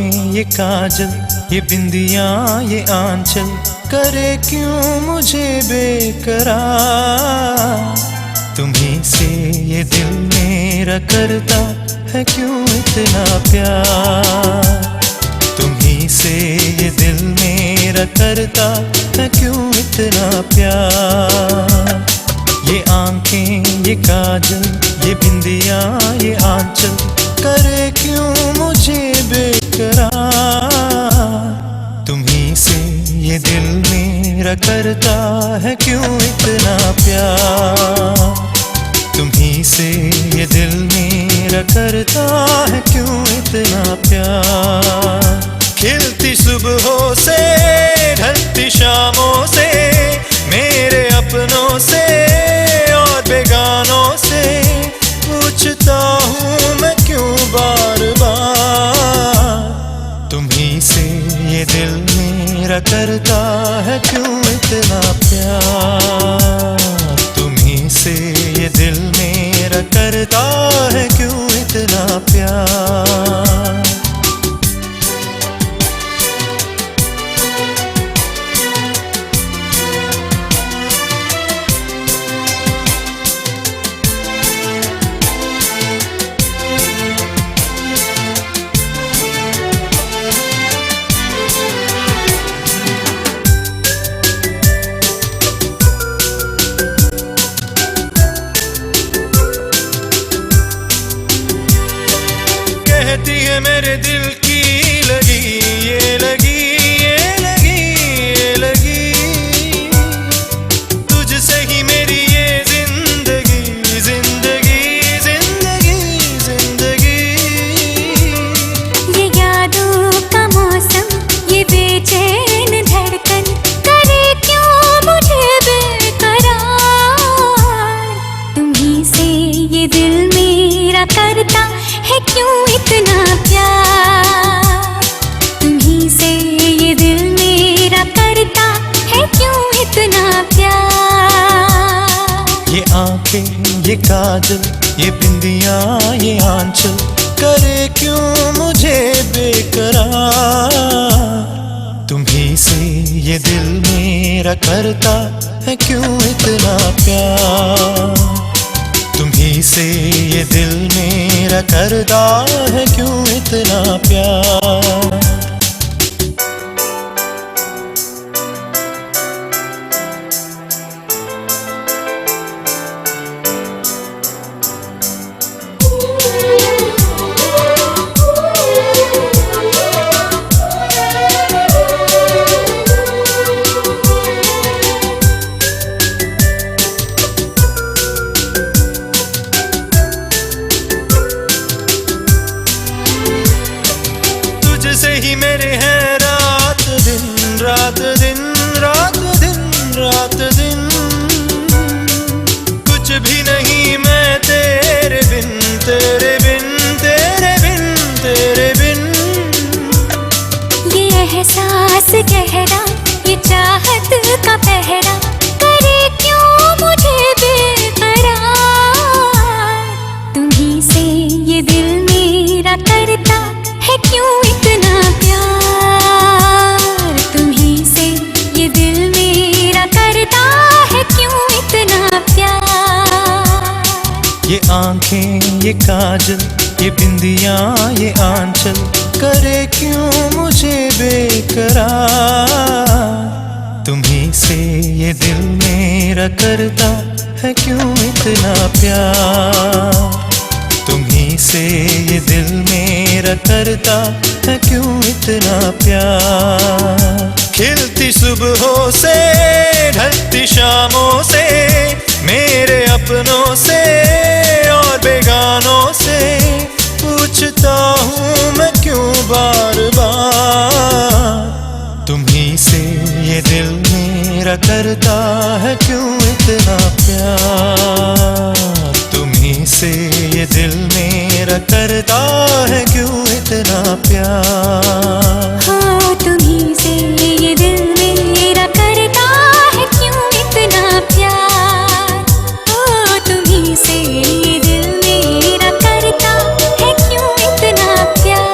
आंखें ये काजल, ये बिंदियां ये आंचल, करे क्यों मुझे बेकरार। तुम्हीं से ये दिल मेरा करता है क्यों इतना प्यार। तुम्हीं से ये दिल मेरा करता है क्यों इतना प्यार। ये आंखें ये काजल, ये बिंदियां ये आंचल, करे क्यों मुझे बेकरार। तुम्हीं से ये दिल मेरा करता है क्यों इतना प्यार। तुम्हीं से ये दिल मेरा करता है क्यों इतना प्यार। खिलती सुबहों से ढलती शामों से, मेरे अपनों से और बेगानों से, पूछता हूँ मैं क्यों बार बार। तुम्हीं से ये दिल मेरा करता है क्यों इतना प्यार। तुम्हीं से ये दिल मेरा करता है क्यों इतना प्यार। कहती है मेरे दिल की लगी, ये लगी, ये लगी, ये लगी, तुझसे ही मेरी ये जिंदगी, जिंदगी, जिंदगी, जिंदगी। ये यादों का मौसम, ये बेचैन धड़कन, करे क्यों मुझे बेकरार। तुम्हीं से ये दिल मेरा करता है क्यों इतना प्यार। तुम्हीं से ये दिल मेरा करता है क्यों इतना प्यार। ये आंखें ये काजल, ये बिंदियां ये आंचल, करे क्यों मुझे बेकरार। तुम्हीं से ये दिल मेरा करता है क्यों इतना प्यार। तुम्हीं से ये दिल मेरा करता है क्यों इतना प्यार। तुझसे ही मेरे हैं रात दिन, रात दिन, रात दिन, रात दिन। कुछ भी नहीं मैं तेरे बिन, तेरे बिन, तेरे बिन, तेरे बिन। ये एहसास गहरा, ये चाहत का पहरा, करे क्यों मुझे बेकरार। तुम्हीं से ये दिल मेरा करता है क्यों इतना प्यार। तुम्हीं से ये दिल मेरा करता है क्यों इतना प्यार। ये आंखें ये काजल, ये बिंदियां ये आंचल, करे क्यों मुझे बेकरार। तुम्हीं से ये दिल मेरा करता है क्यों इतना प्यार। तुम्हीं से ये दिल मेरा करता है क्यों इतना प्यार। खिलती सुबहों से ढलती शामों से, मेरे अपनों से और बेगानों से, पूछता हूँ मैं क्यों बार बार। तुम्हीं से ये दिल मेरा करता है क्यों इतना प्यार। तुम्हीं से ये दिल मेरा करता है क्यों इतना प्यार। हाँ, तुम्हीं से ये दिल मेरा करता है क्यों इतना प्यार। हाँ, तुम्हीं से ये दिल मेरा करता है क्यों इतना प्यार।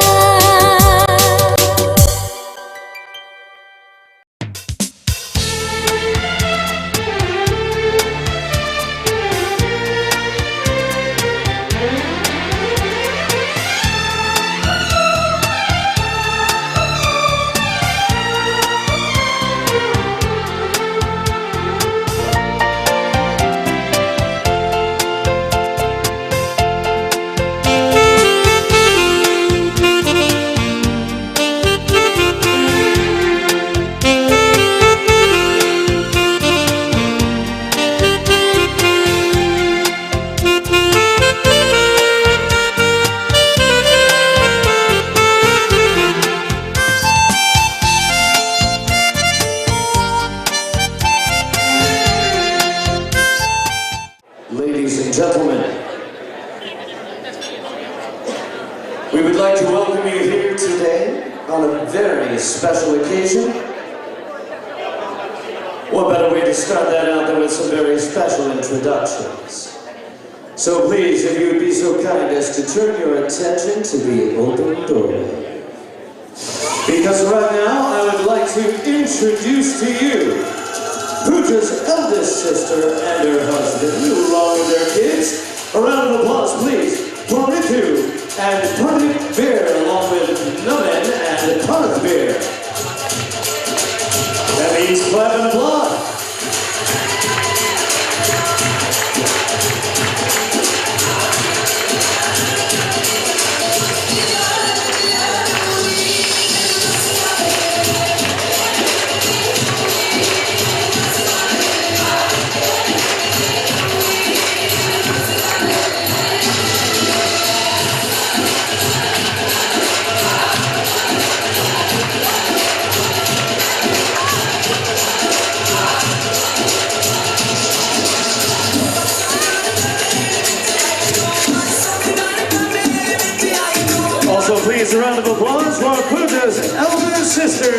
on a very special occasion. What better way to start that out than with some very special introductions? So please, if you would be so kind as to turn your attention to the open doorway. Because right now, I would like to introduce to you Pooja's eldest sister and her husband, along with their kids. A round of applause, please, for Ritu and Pranit Beer, along with Naveen and Parth Beer. That means clap and applaud. Also, please, a round of applause for Pooja's elder sister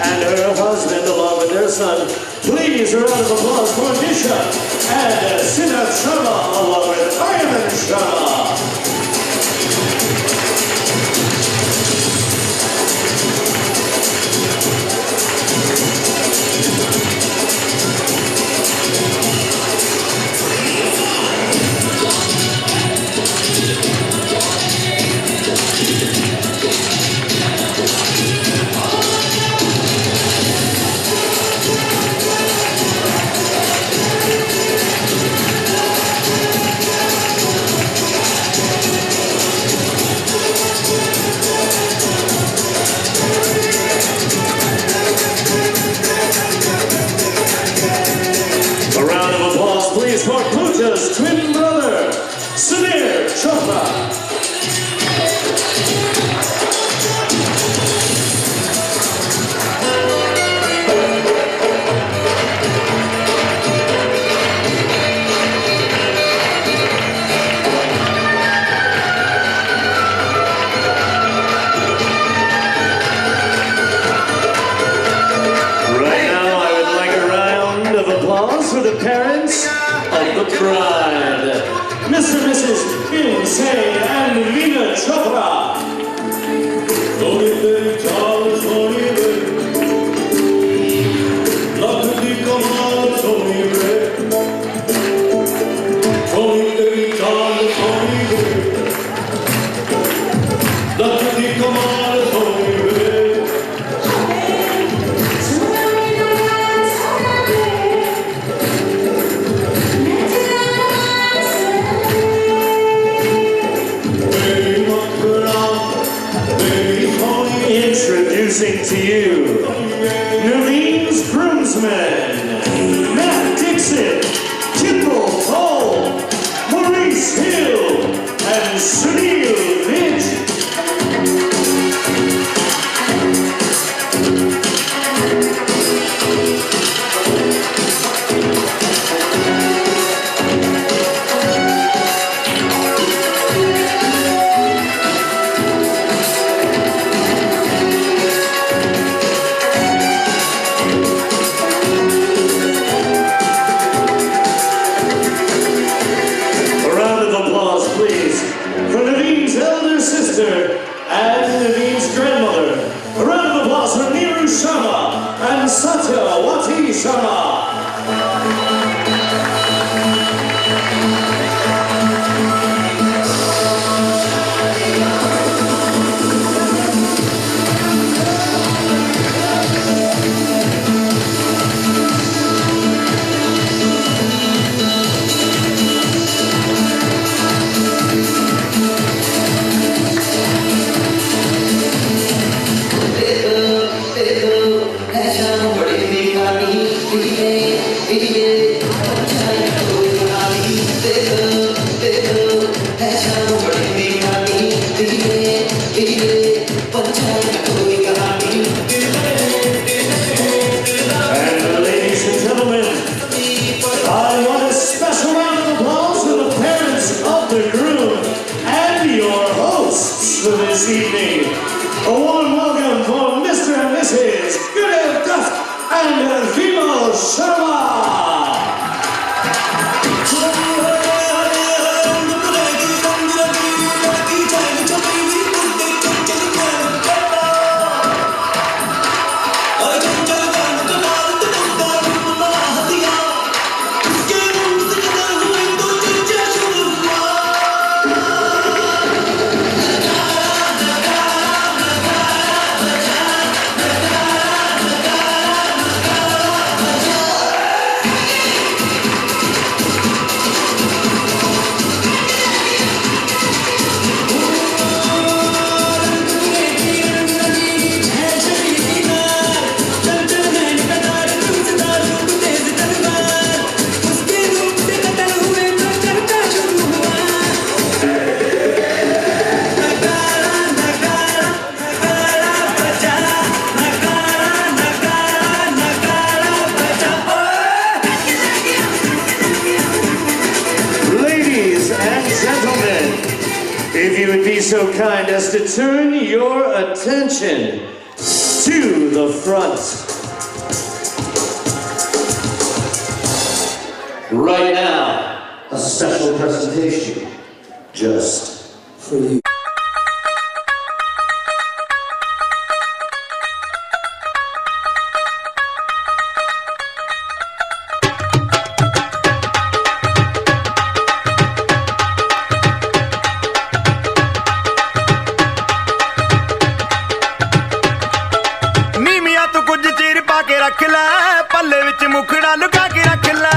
and her husband, along with their son. Please, a round of applause for Nisha and Sinath Sharma, along with Aryaman Sharma. For Pooja's twin brother, Sunir Chopra. Right now, I would like a round of applause for the parents of the bride, Mr. and Mrs. Insane and Veena Chopra. Introducing to you, Naveen's groomsmen, Matt Dixon, Tipple Cole, Maurice Hill, and Sunil Vinch. And Naveen's grandmother. A round of applause for Neeru Sharma and Satyawati Sharma. this evening. A warm welcome for so kind as to turn your attention to the front. Right now, a special presentation just for you. रख लै पल्ले विच मुखड़ा लुका के रख लै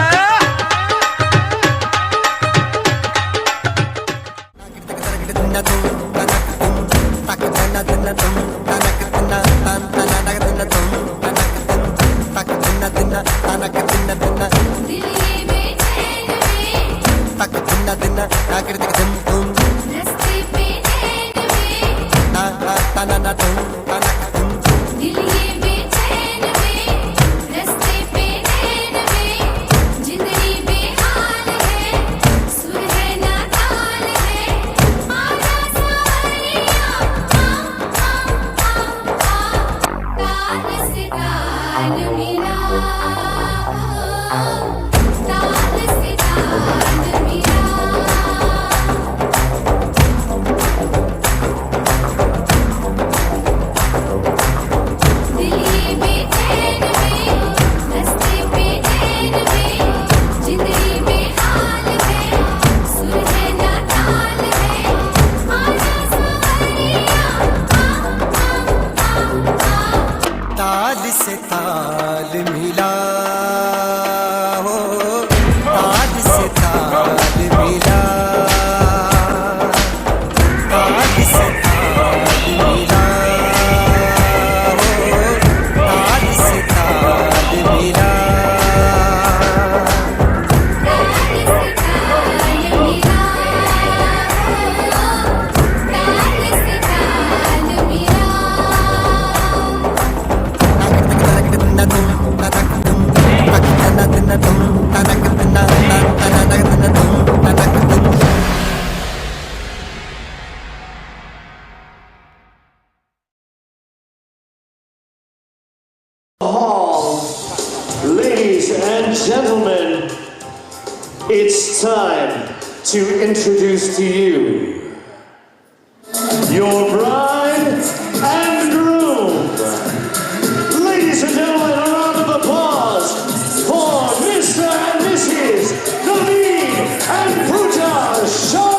Ladies and gentlemen, it's time to introduce to you your bride and groom. Ladies and gentlemen, a round of applause for Mr. and Mrs. Naveen and Pooja Sharma.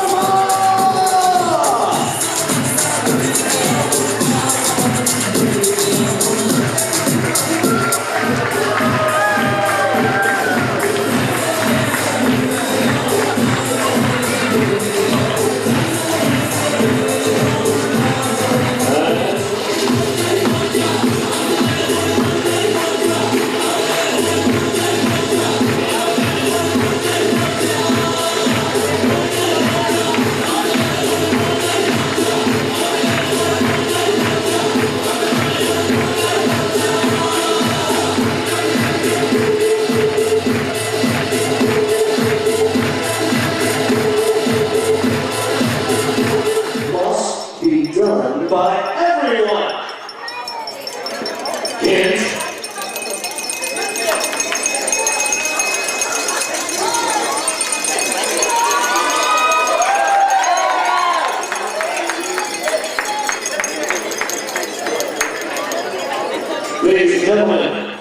Done by everyone. Hint. Ladies and gentlemen,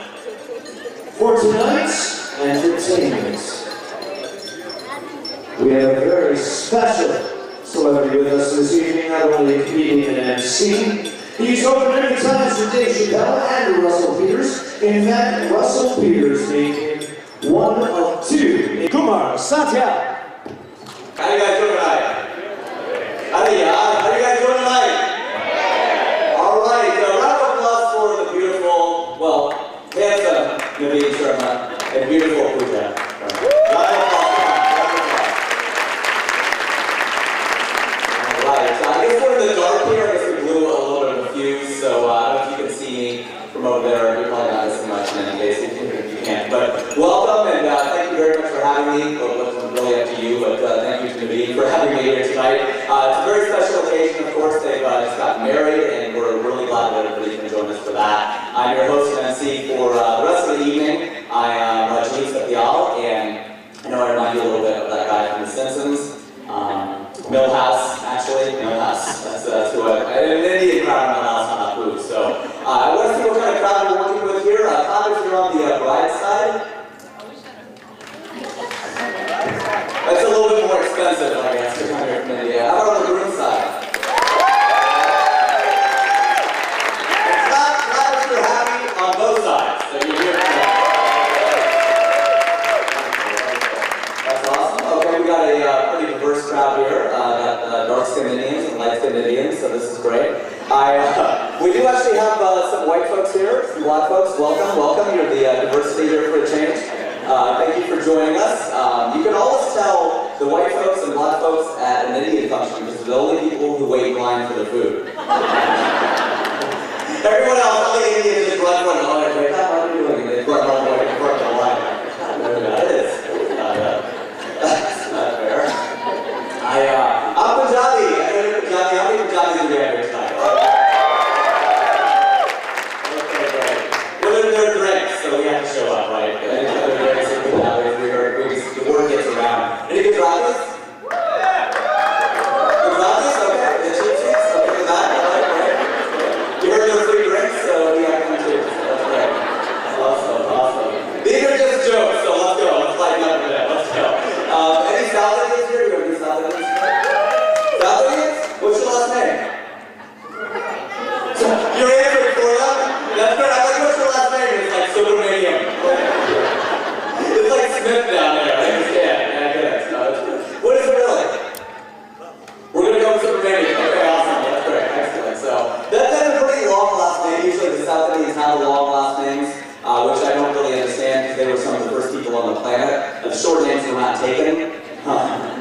for tonight's entertainment, we have a very special celebrity with us this evening, not only a comedian and MC. He's opened many times for Dave Chappelle and Russell Peters. In fact, Russell Peters made him one of two. Kumar Satya. How you guys doing tonight? How do you guys doing tonight? All right, a round of applause for the beautiful, well, handsome Naveen Sharma and beautiful Pooja. I guess we're in the dark here. I guess we blew a little bit of a fuse, so I don't know if you can see me from over there. You're probably not as much in any case if you can't. But welcome and thank you very much for having me. Well, it wasn't really up to you, but thank you to Naveen for having me here tonight. It's a very special occasion, of course. They've just gotten married, and we're really glad that everybody can join us for that. I'm your host and MC for the rest of the evening. I am and I know I remind you a little bit of that guy from The Simpsons. Millhouse, actually. Millhouse. That's who an Indian crowd in Millhouse on that booth. So I want to see what kind of crowd we're working with here. Todd, if you're on the bride side. That's a little bit more expensive, I guess, to come here from India. How about on the groom side? It's not if you're happy on both sides that you're here tonight. We got a pretty diverse crowd here. Got dark-skinned Indians and light-skinned Indians, so this is great. We do actually have some white folks here, some black folks. Welcome, welcome. You're the diversity here for a change. Thank you for joining us. You can always tell the white folks and black folks at an Indian function because they're the only people who wait in line for their food. Everyone else, all the Indians just run the line. How are you doing? They run all the way in front of the line. That is. I'm Punjabi. I know you're Punjabi. How many Punjabis do we have here tonight? Okay, great. Well, there are drinks, so we have to show up, right? Any other drinks in Punjabi, the word gets around. Any Gujaratis? Gujaratis? Okay. The cheap seats? Okay, that. Right? You heard there are free drinks, so we have them too. So that's great. Awesome, awesome. These are just jokes, so let's go. Let's lighten up a bit. Let's go. Any South Indians here? You have any South Indians? South Indians? What's your last name? You're answering for them? That's good. I'm like, what's your last name? It's like Subramaniam. It's like Smith down there. I understand. Yeah, I get it. What is it really? We're going to go with Subramaniam. Okay, awesome. That's great. Excellent. So, that's a pretty long last name. Usually the South Indians have long last names, which I don't really understand because they were some of the first people on the planet. The short names were not taken.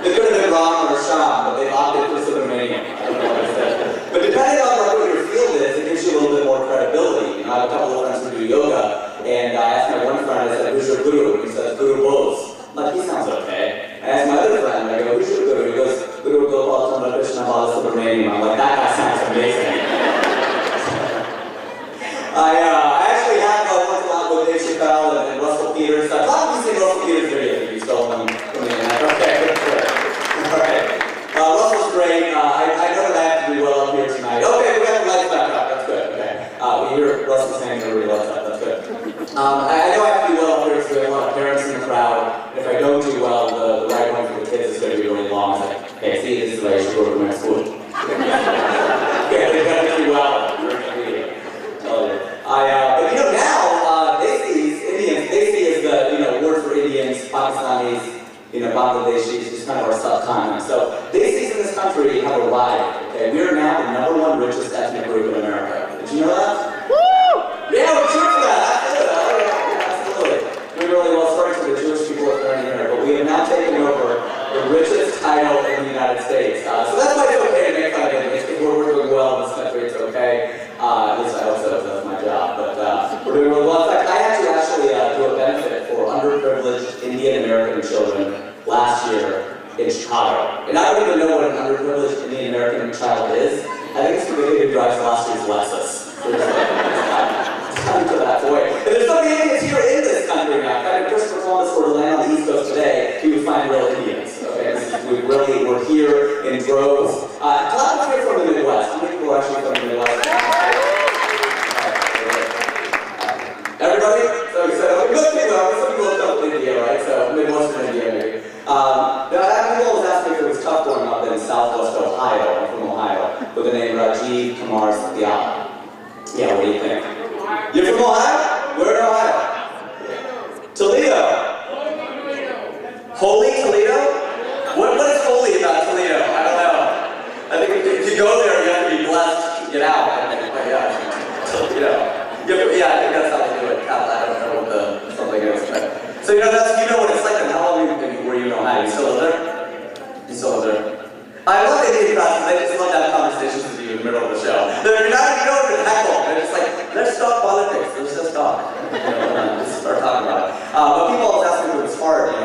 It could have been Ram or Sham, but they opted for Subramaniam. I don't know what I said. But depending on what your field is, it gives you a little bit more credibility. You know, I have a couple of friends who do yoga, and I asked my one friend, I said, who's your guru? And he says, Guru Bose. I'm like, he sounds okay. I asked my other friend, I go, who's your guru? He goes, Guru Gopal Chandra Krishna Bala Subramaniam. I'm like, that guy sounds amazing. I actually have once a lot with Dave Chappelle and Russell Peters. I've probably seen Russell Peters' videos if you stole them from the internet. Okay, good. Alright. Russell's great. I know that I have to do well up here tonight. Okay, we got the lights back up. That's good. Okay. We hear Russell's saying everybody loves that. That's good. I know I have to do well up here because we have a lot of parents in the crowd. If I don't do well, the ride home for the kids is going to be really long. It's like, hey, see, this is the way I should go to my school. Okay, they got to do well. But you know now, Indians, Desi is the word for Indians, Pakistanis, Bangladeshis, just kind of our subcontinent. So Desis in this country have arrived. Okay, we are now the #1 richest ethnic group in America. Did you know that? Woo! Yeah, we're true for that. Absolutely. We're really well started to the Jewish people that are in here, but we have now taken over the richest title in the United States. So that's why it's okay to make fun of Indians, because we're doing well in this country. It's okay. At least I hope so. That's my job. But we're doing really well. In fact, I actually do a benefit for underprivileged Indian American children last year in Chicago. And I don't even know what an underprivileged Indian American child is. I think it's the kid who drives last year's LEXUS. It's time for that boy. And there's so many Indians here in this country now. If Christopher Columbus were to land on the East Coast today, he would find real Indians. Okay, we're here in droves. Clap here from the Midwest. How many people are actually from the Midwest? Everybody? So we said, okay, most people look up in India, right? So Midwestern India, maybe. Now, people always ask me if it was tough growing up in Southwest Ohio. I'm from Ohio, with the name Rajiv Kumar Satyal. Yeah, what do you think? You're from Ohio? Where in Ohio? Toledo. Holy Toledo? What is holy about Toledo? I don't know. I think if you go there, you have to be blessed to get out. But yeah, Toledo. Yeah, I think that's how they do it. I don't know what the something is. So what it's like. And how long were you in Ohio? You still live there? You still live there? I love Indian classes. I just love to have conversations with you in the middle of the show. You don't even heckle. They're just like, let's talk politics. Let's just talk. Just start talking about it. But people always ask me if it was hard,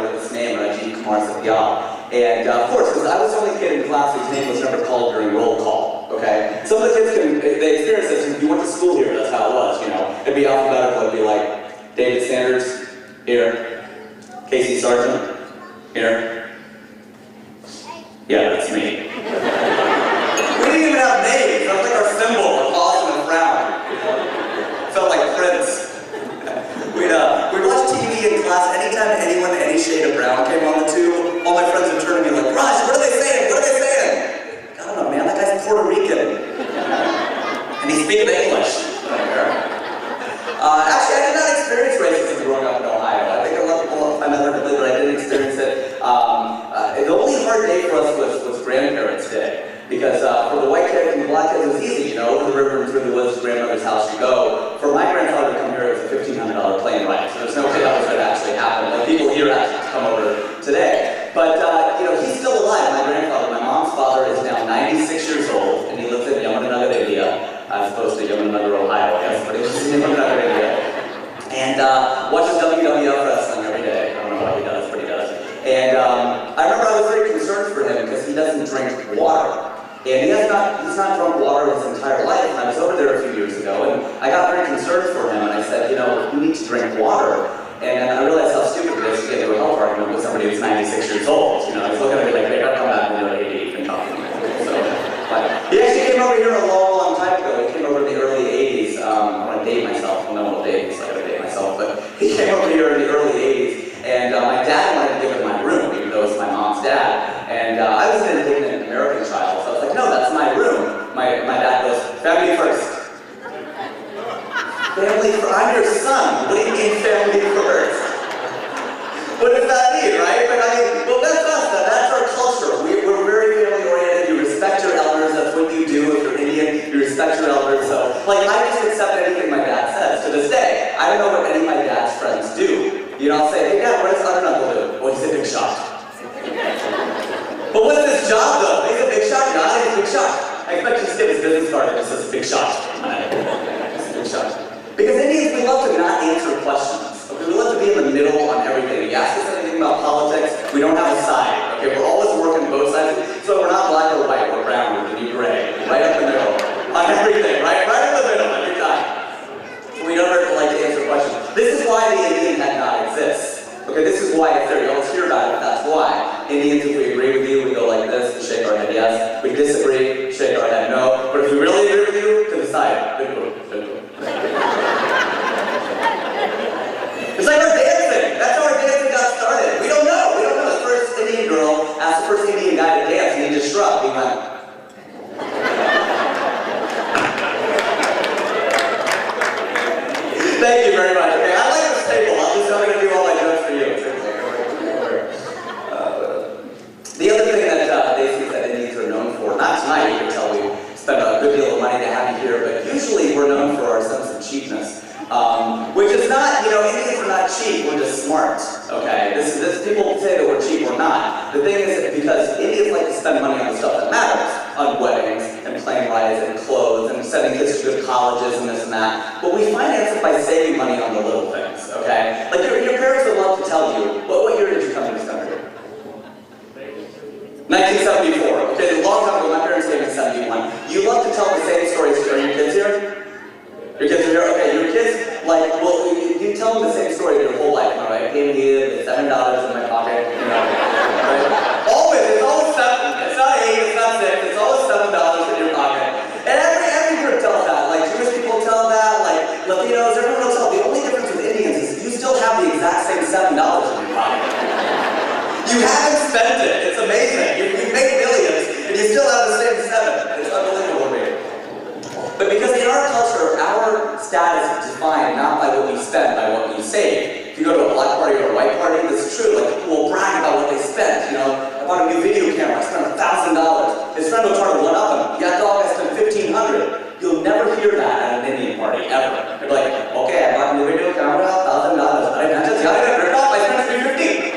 It'd be alphabetical. It'd be like David Sanders, here. Casey Sargent, here. Yeah, that's me. We didn't even have names. That was like our symbol, a pause and a frown. Felt like Prince. We'd watch TV in class. Anytime anyone, any shade of brown came on the tube, all my friends would turn to me like, Raj, what are they saying? What are they saying? I don't know, man. That guy's Puerto Rican. And he speaks English. Actually, I did not experience racism growing up in Ohio. I think a lot of people find that hard to believe, but I didn't experience it. The only hard day for us was Grandparents' Day. Because for the white kids and the black kids, it was easy, you know, over the river and through the woods to grandmother's house you go. For my grandfather to come here, it was a $1,500 plane ride. So there's no way that was going to actually happen. Like, people here actually come over today. But, you know, he's still alive, my grandfather. My mom's father is now 96 years old, and he lives in Yamunanagar, India, as opposed to Yamunanagar, Ohio, I guess, but he lives in Yamunanagar, India. And watches WWF wrestling every day. I don't know why he does, but he does. And I remember I was very concerned for him because he doesn't drink water. And he's not drunk water his entire life. And I was over there a few years ago, and I got very concerned for him, and I said, you know, you need to drink water. And I realized how stupid it is to get into a health argument with somebody who's 96 years old. You know, he's looking at me like, hey, don't come back when you're 80 and talk to me. So, but he actually came over here a long, long time ago. He came over in the early 80s. I want to date myself. Well, no one will date me, so I gotta date myself. But he came over here in the early 80s, and my dad wanted to give him my room, even though it was my mom's dad. And I was an indignant American child, so I was like, no, that's my room. My dad goes, family first. Family first? I'm your son. What do you mean family first? What does that mean, right? But I mean, well, that's us. That's our culture. We're very family oriented. You respect your elders. That's what you do. If you're Indian, you respect your elders. So, like, I just accept anything my dad says. To this day, I don't know what any of my dad's friends do. You know, I'll say, hey, Dad, what does other uncle do? Well, he's a big shot. But what's his job, though? He's a big shot. God, he's a big shot. I expect you to skip his business card and it says big shot. It's a big shot. Because Indians, we love to not answer questions. Okay, we love to be in the middle on everything. You ask us anything about politics, we don't have a side. Okay, we're always working both sides. So we're not black or white, we're brown, we're the new gray. Right up the middle. On everything, right? Right in the middle every time. So we never like to answer questions. This is why the Indian head nod exists. Okay, this is why it's there. You always hear about it, that's why. Indians, if we agree with you, we go like this, and shake our head yes. We disagree, shake our head no. But if we really agree with you, to the side. It's like our dancing. That's how our dancing got started. We don't know. The first Indian girl asked the first Indian guy to dance, and he just shrugged. He went. Thank you very much. Okay, I like this table. I'm going to do all my jokes for you. The other thing that they think that Indians are known for, not tonight, you can tell we spend a good deal of money to have you here, but usually we're known for our sense of cheapness. Which is not, you know, Indians are not cheap, we're just smart, okay? This people say that we're cheap, we're not. The thing is, because Indians like to spend money on the stuff that matters, on weddings, and plane rides, and clothes, and sending kids to good colleges, and this and that. But we finance it by saving money on the little things, okay? Like, your parents would love to tell you, what year did you come to this country? 1974, okay, a long time ago, my parents came in 71. You love to tell the same stories to your kids here? Your kids are here? Okay, your kids, like, well, you tell them the same story their whole life, all right? I came here, there's $7 in my pocket, you know, right? It's always 7. It's not 8, it's not 6, it's always $7 in your pocket. And every group tells that, like, Jewish people tell that, like, Latinos, everyone will tell. The only difference with Indians is you still have the exact same $7 in your pocket. You haven't spent it, it's amazing. You make millions, and you still have the same 7. It's unbelievable to me. But because in our culture, our status is defined not by what we spend, by what we save. If you go to a black party or a white party, this is true. Like, people will brag about what they spent. You know, I bought a new video camera, I spent $1,000. His friend will try to one up him. Yeah, dog, I spent $1,500. You'll never hear that at an Indian party, ever. They're like, okay, I bought a new video camera, $1,000. I just got it ripped off, I spent $350.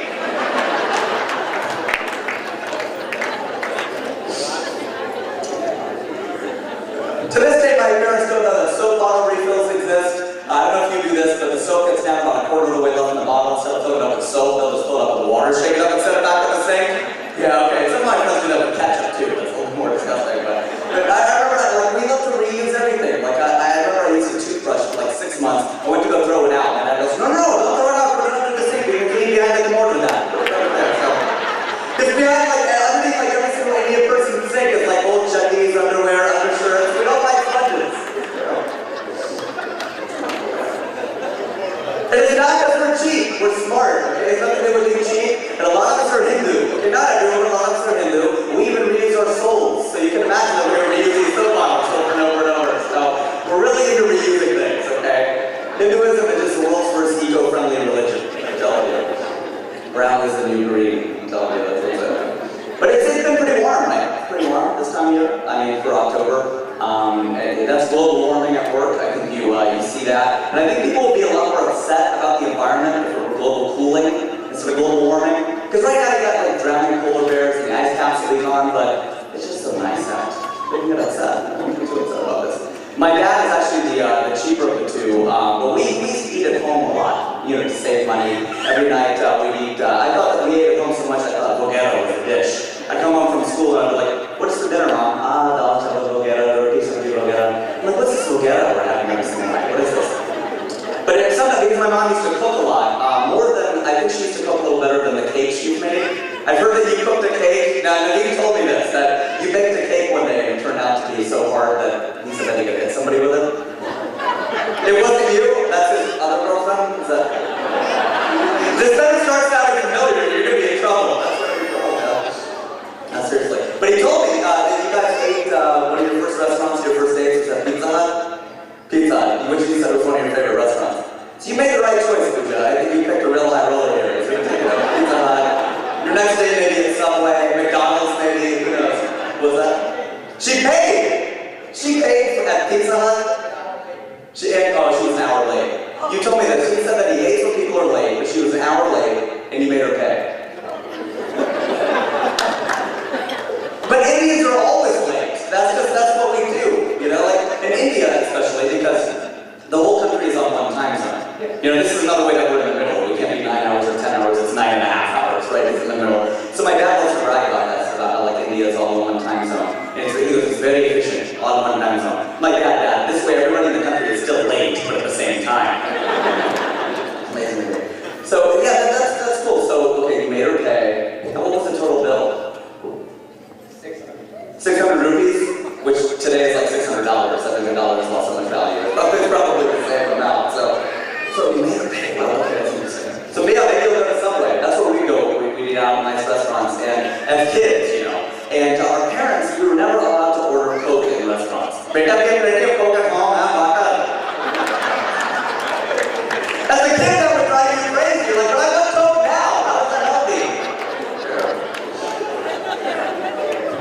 To this day, my parents don't know that soap bottle refills exist. I don't know if you do this, but the soap gets down about a quarter of the way left in the bottle. Instead of filling it up with soap, they'll just fill it up with water, shake it up, and set it back in the sink. Yeah, okay. Some of my friends do that with ketchup too. That's a little more disgusting. But I remember, like, we love to reuse everything. Like, I remember I used a toothbrush for like 6 months. months. I went to go throw it out, and my dad goes, no, don't throw it out, put it under the sink. You can clean behind like more than that. Put it right there. So, because behind, like, underneath, like, every single Indian person's sink is like old chutneys, underwear, undershirts. We don't like sponges. And it's not because we're cheap, we're smart, okay? It's nothing to do with being cheap. And a lot of us are Hindu. Okay, not everyone, but a lot of us are Hindu. We even reuse our souls. So you can imagine that we're reusing soap bottles over and over and over. So we're really into reusing things, okay? Hinduism is just the world's first eco-friendly religion, I'm telling you. Brown is the new green, I'm telling you. But it's been pretty warm, right? It's pretty warm this time of year. I mean, for October. And that's global warming at work. I think you see that. And I think people will be a lot more upset about the environment if it were global cooling instead of global warming. Because right now you got like drowning polar bears and the ice caps that we on, but it's just so nice out. They can get upset. I don't get too upset about this. My dad is actually the cheaper of the two, but we used to eat at home a lot, you know, to save money. Every night we'd eat, I thought that we ate at home so much I thought Bulgara was a dish. I'd come home from school and I'd be like, what's for dinner, Mom? Dal chawal Bulgara, roti sabji Bulgara. I'm like, what's this Bulgara we're having every single night? What is this? But it's sometimes, because my mom used to cook a lot, more than, I think she used to cook a little better than the cakes you've made. I've heard that you cooked a cake. Now, Naveen told me this, that you baked a cake one day and it turned out to be so hard that he said that he could hit somebody with it. It wasn't you? That's his other girlfriend? Is that... This better start sounding familiar, you're going to be in trouble. That's what you're trouble about. No, seriously. But he told me that you guys ate one of your first restaurants, your first dates, was at Pizza Hut? Pizza Hut, which you said was one of your favorite restaurants. So you made the right choice, Pooja. I think you picked a real high roller here. So you're taking a Pizza Hut. Your next day maybe at Subway, McDonald's maybe, who knows? What was that? She paid! She paid at Pizza Hut. She was an hour late. You told me that. She said that he hates when people are late, but she was an hour late, and you made her pay. But Indians are always late. That's what we do. You know, like in India especially, because the whole country is on one time zone. You know, this is another way that we're in the middle. We can't be 9 hours or 10 hours, it's 9.5 hours, right? It's in the middle. So my dad loves to brag about this, about how like India is all in one time zone. And it's very efficient, all in one time zone. My dad, this way everybody in the country is still late, but at the same time. Amazing. So yeah, that's cool. So okay, you made her pay. And what was the total bill? 600 rupees, which today is like $600. I think the dollar has lost so much value. It's probably the same amount. So you made her pay. Well, okay, that's interesting. So yeah, maybe you'll go to Subway. That's where we go. We eat out in nice restaurants. And as kids, you know, and our parents, we were never allowed to order Coke in restaurants. Beta, get ready of Coke at home, As a kid, that would drive you crazy. You're like, but I want Coke now. How is that healthy?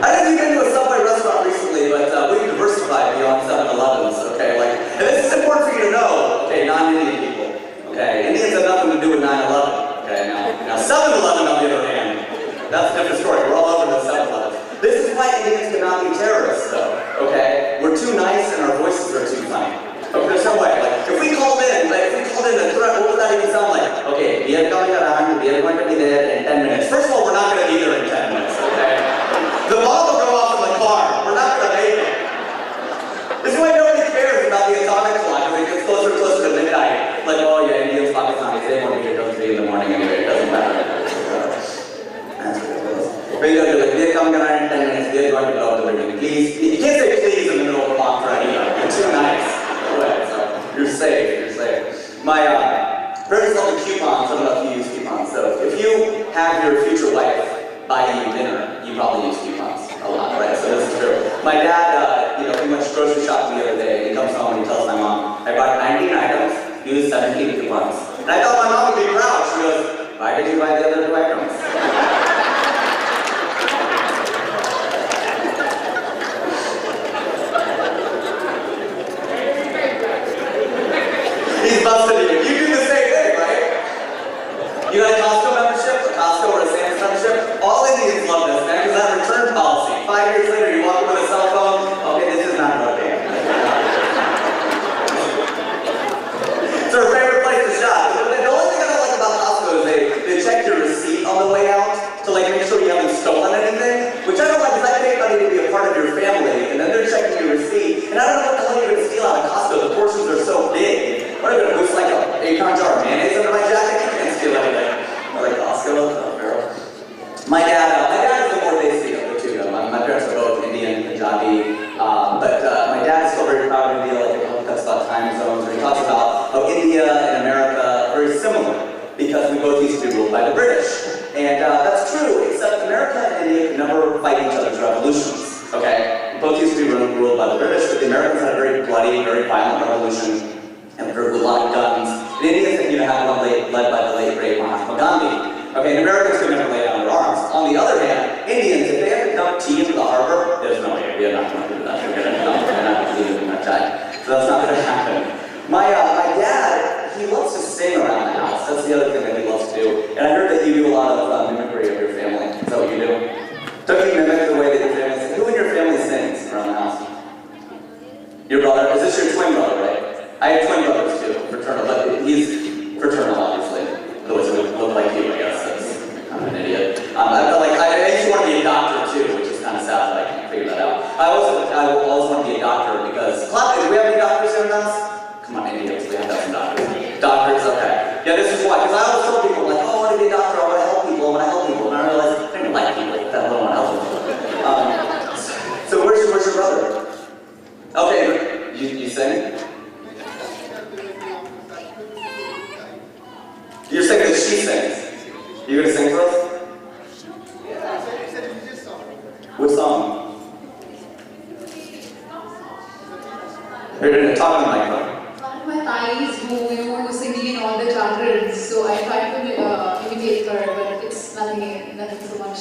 I didn't even do a Subway restaurant recently, but we've diversified beyond 7-Elevens, okay? Like, and this is important for you to know, okay, non-Indian people, okay? Indians have nothing to do with 9/11, okay? Now 7-Eleven, on the other hand, that's a different story. We're all over the 7-Elevens. This is why Indians cannot be terrorists, though, okay? We're too nice and our voices are too funny. Okay, there's no way. Like, if we called in a threat, what would that even sound like? Okay, we are coming around, we are going to be there in 10 minutes. First of all, we're not going to be there in 10 minutes, okay? The bomb will go off in the car. We're not going to make it. This is why nobody cares about the atomic clock, because it gets closer and closer to midnight. Like, oh yeah, Indians, Pakistanis, they won't be here till 3 in the morning anyway. It doesn't matter. That's ridiculous. We're going to be like, we are coming around in 10 minutes, we are going to blow up the building. Please, you can't say please in the middle of a mantra either. You're too nice. So you're safe, My parents love the coupons. I don't know if you use coupons. So if you have your future wife buy you dinner, you probably use coupons a lot, right? So this is true. My dad, he went grocery shopping the other day. He comes home and he tells my mom, I bought 19 items, used 17 coupons. And I thought my mom would be proud. She goes, why did you buy the other 2 items? He's busted you. You do the same thing, right? You got a Costco membership, a Costco or a Sam's membership? All Indians love this, man, because that return policy. 5 years later, you walk in with a cell phone, okay, this is not working. It's our favorite place to shop. The only thing I don't like about Costco is they check your receipt. India and America are very similar because we both used to be ruled by the British. And that's true, except America and India could never fight each other's revolutions, okay? We both used to be ruled by the British, but the Americans had a very bloody, very violent revolution and with a lot of guns. And Indians, had one led by the late great Mahatma Gandhi. Okay, and Americans could never lay down their arms. On the other hand, Indians, if they had to dump tea into the harbor, there's no way, we're not going to do that. We're going to dump it, we're not going to leave it in that time. So that's not going to happen. My dad, he loves to sing around the house. That's the other thing that he loves to do. And I heard that you do a lot of mimicry of your family. Is that what you do? Don't you mimic the way that your family sings? Who in your family sings around the house? Your brother? Is this your twin brother, right? I have twin brothers too, fraternal, but he's fraternal, obviously. Otherwise it would look like you, I guess. I'm an idiot. I used to want to be a doctor too, which is kind of sad that I can't figure that out. I always want to be a doctor because, do we have any doctors in the house? Come on, Indians, we have some doctors. Doctors, okay. Yeah, this is why, because I always tell people, like, oh, I want to be a doctor, I want to help people, and I realize I don't even like people, that I don't want to help people. So where's your brother? Okay, you sing? You're saying that she sings. You gonna sing for us? Yeah, it's a religious song. What song? You're gonna talk on the microphone. One of my thighs who was singing in all the genres, so I tried to imitate her, but it's nothing so much.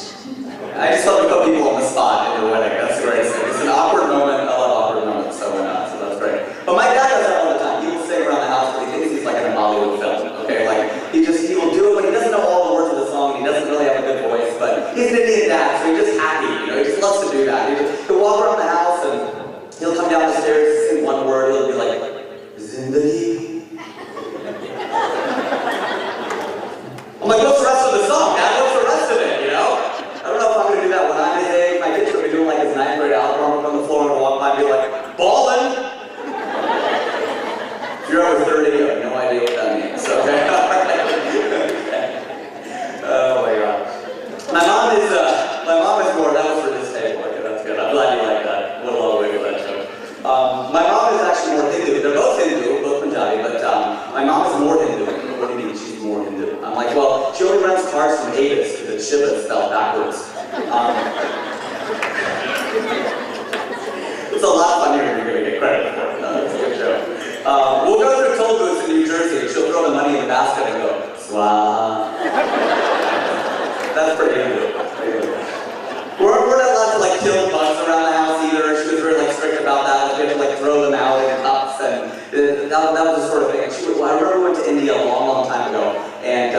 I just love to put people on the spot in the wedding. That's great. It's an awkward moment. I love awkward moments, so that's great. But my dad does that all the time. He will sing around the house, but he thinks he's like in a Bollywood film. Okay, like he will do it, but he doesn't know all the words of the song. He doesn't really have a good voice, but he's an Indian dad, so he's just happy. He just loves to do that. He'll walk around the house and he'll come down the stairs, sing one word. He'll be like, Zindagi. I'm like, what's the rest of the song, Dad? What's the rest of it? I don't know if I'm gonna do that when I'm his age. My kids will be doing like his 9th grade album on the floor and walk by and be like, ballin'. If you're over 30, you have no idea what that means. Okay. Oh my God. My mom is more. That was for this table. Okay, that's good. I'm glad you like that. What a long way for that joke. My mom is actually more Hindu. They're both Hindu, both Punjabi, but my mom is more Hindu. What do you mean she's more Hindu? I'm like, well, she only rents cars from Avis because it's Shiva is spelled backwards. It's a lot funnier than you're going to get credit for. It's a good joke. We'll go through toll booths in New Jersey and she'll throw the money in the basket and go, Swaha. That's pretty Hindu. We're not allowed to like kill bugs around the house either. She was very strict about that. We had to throw them out in cups, and that was the sort of thing. And I remember we went to India a long time ago, and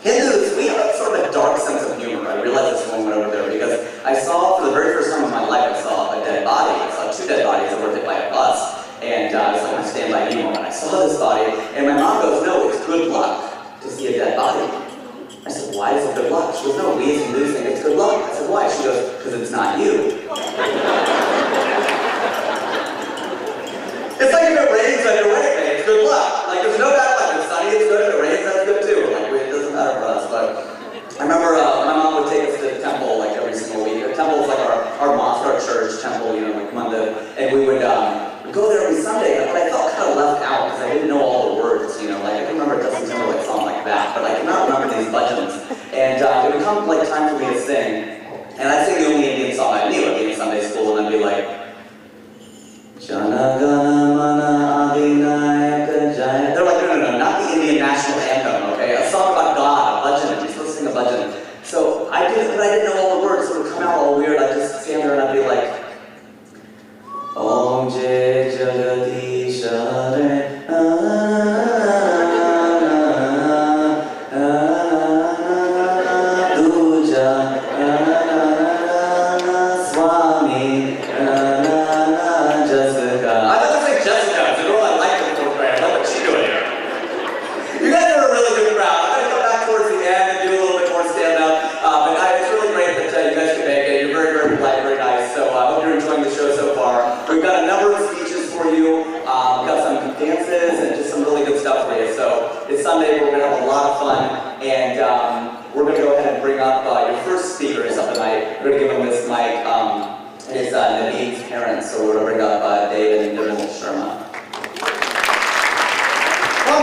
Hindus, we have sort of a dark sense of humor. I realized this when we went over there because I saw, for the very first time in my life, I saw a dead body. I saw 2 dead bodies that were hit by a bus, and I was like, my stand-by me moment. I saw this body, and my mom goes, no, it's good luck to see a dead body. I said, why is it good luck? She goes, no, we as Hindus think it's good luck. I said, why? She goes, because it's not you. It's like if it rains on your wedding day, it's good luck. Like, there's no bad luck. If it's sunny, it's good. If it rains, that's good too. Like, it doesn't matter for us. But I remember my mom would take us to the temple like every single week. The temple is like our mosque, our church temple, like Monday. And we would go there every Sunday. But I felt kind of left out because I didn't know all the words, Like, I can remember a Justin Timberlake song like that, but I cannot remember these bhajans. And it would come like time for me to sing. And I'd sing the only Indian song I knew. I'd be in Sunday school and I'd be like, Jana Gana Mana Adinayaka Jaya. They're like, no, not the Indian national anthem, okay? A song about God, a bhajan. You're supposed to sing a bhajan. So I did, but I didn't know all the words, so it would come out all weird. I'd just stand there and I'd be like, Om Jai Jagadish Hare Sunday, we're going to have a lot of fun, and we're going to go ahead and bring up your first speakers of the night. We're going to give them this mic. It is Naveen's parents, so we're going to bring up David and Nirmal Sharma. Well,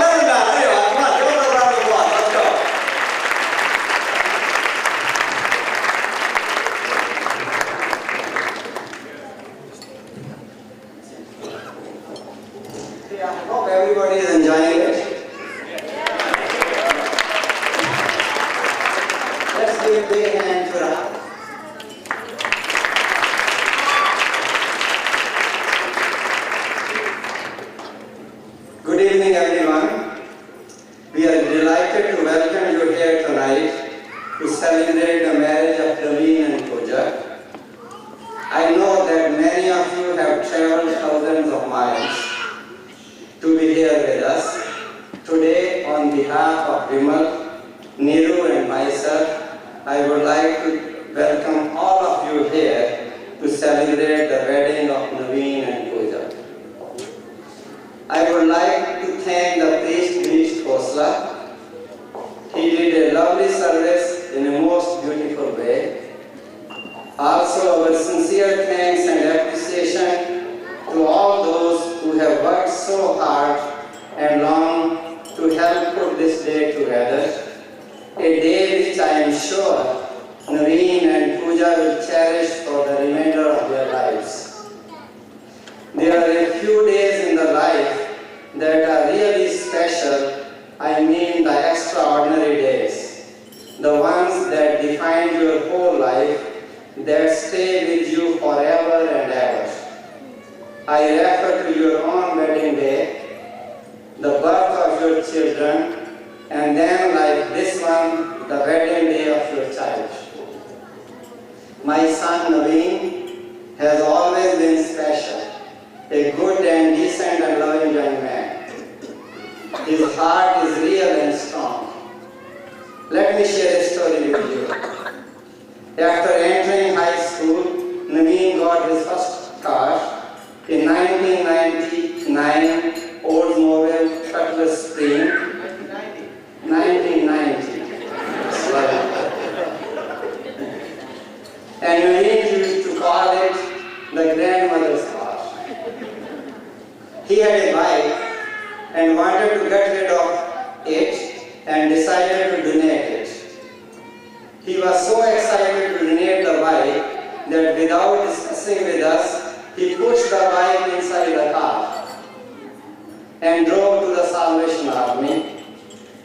is enjoying it? Let's give a big hand for her. Good evening, everyone. We are delighted to welcome you here tonight to celebrate the marriage of Naveen and Pooja. I know that many of you have traveled thousands of miles to be here with us. Today, on behalf of Vimal, Niru and myself, I would like to welcome all of you here to celebrate the wedding of Naveen and Pooja. I would like to thank the priest Girish Khosla. He did a lovely service in a most beautiful way. Also, our sincere thanks and appreciation to all those who have worked so hard and long to help put this day together. A day which I am sure Naveen and Pooja will cherish for the remainder of their lives. There are a few days in the life that are really special. I mean the extraordinary days. The ones that define your whole life, that stay with you forever and ever. I refer to your own wedding day, the birth of your children, and then like this one, the wedding day of your child. My son Naveen has always been special, a good and decent and loving young man. His heart is real and strong. Let me share a story with you. After entering high school, Naveen got his first car in 1999 Oldsmobile Cutlass Spring. 1990. And Naveen used to call it the grandmother's car. He had a bike and wanted to get rid of it and decided to donate it. He was so excited to donate the bike that without discussing with us, he pushed the bike inside the car and drove to the Salvation Army.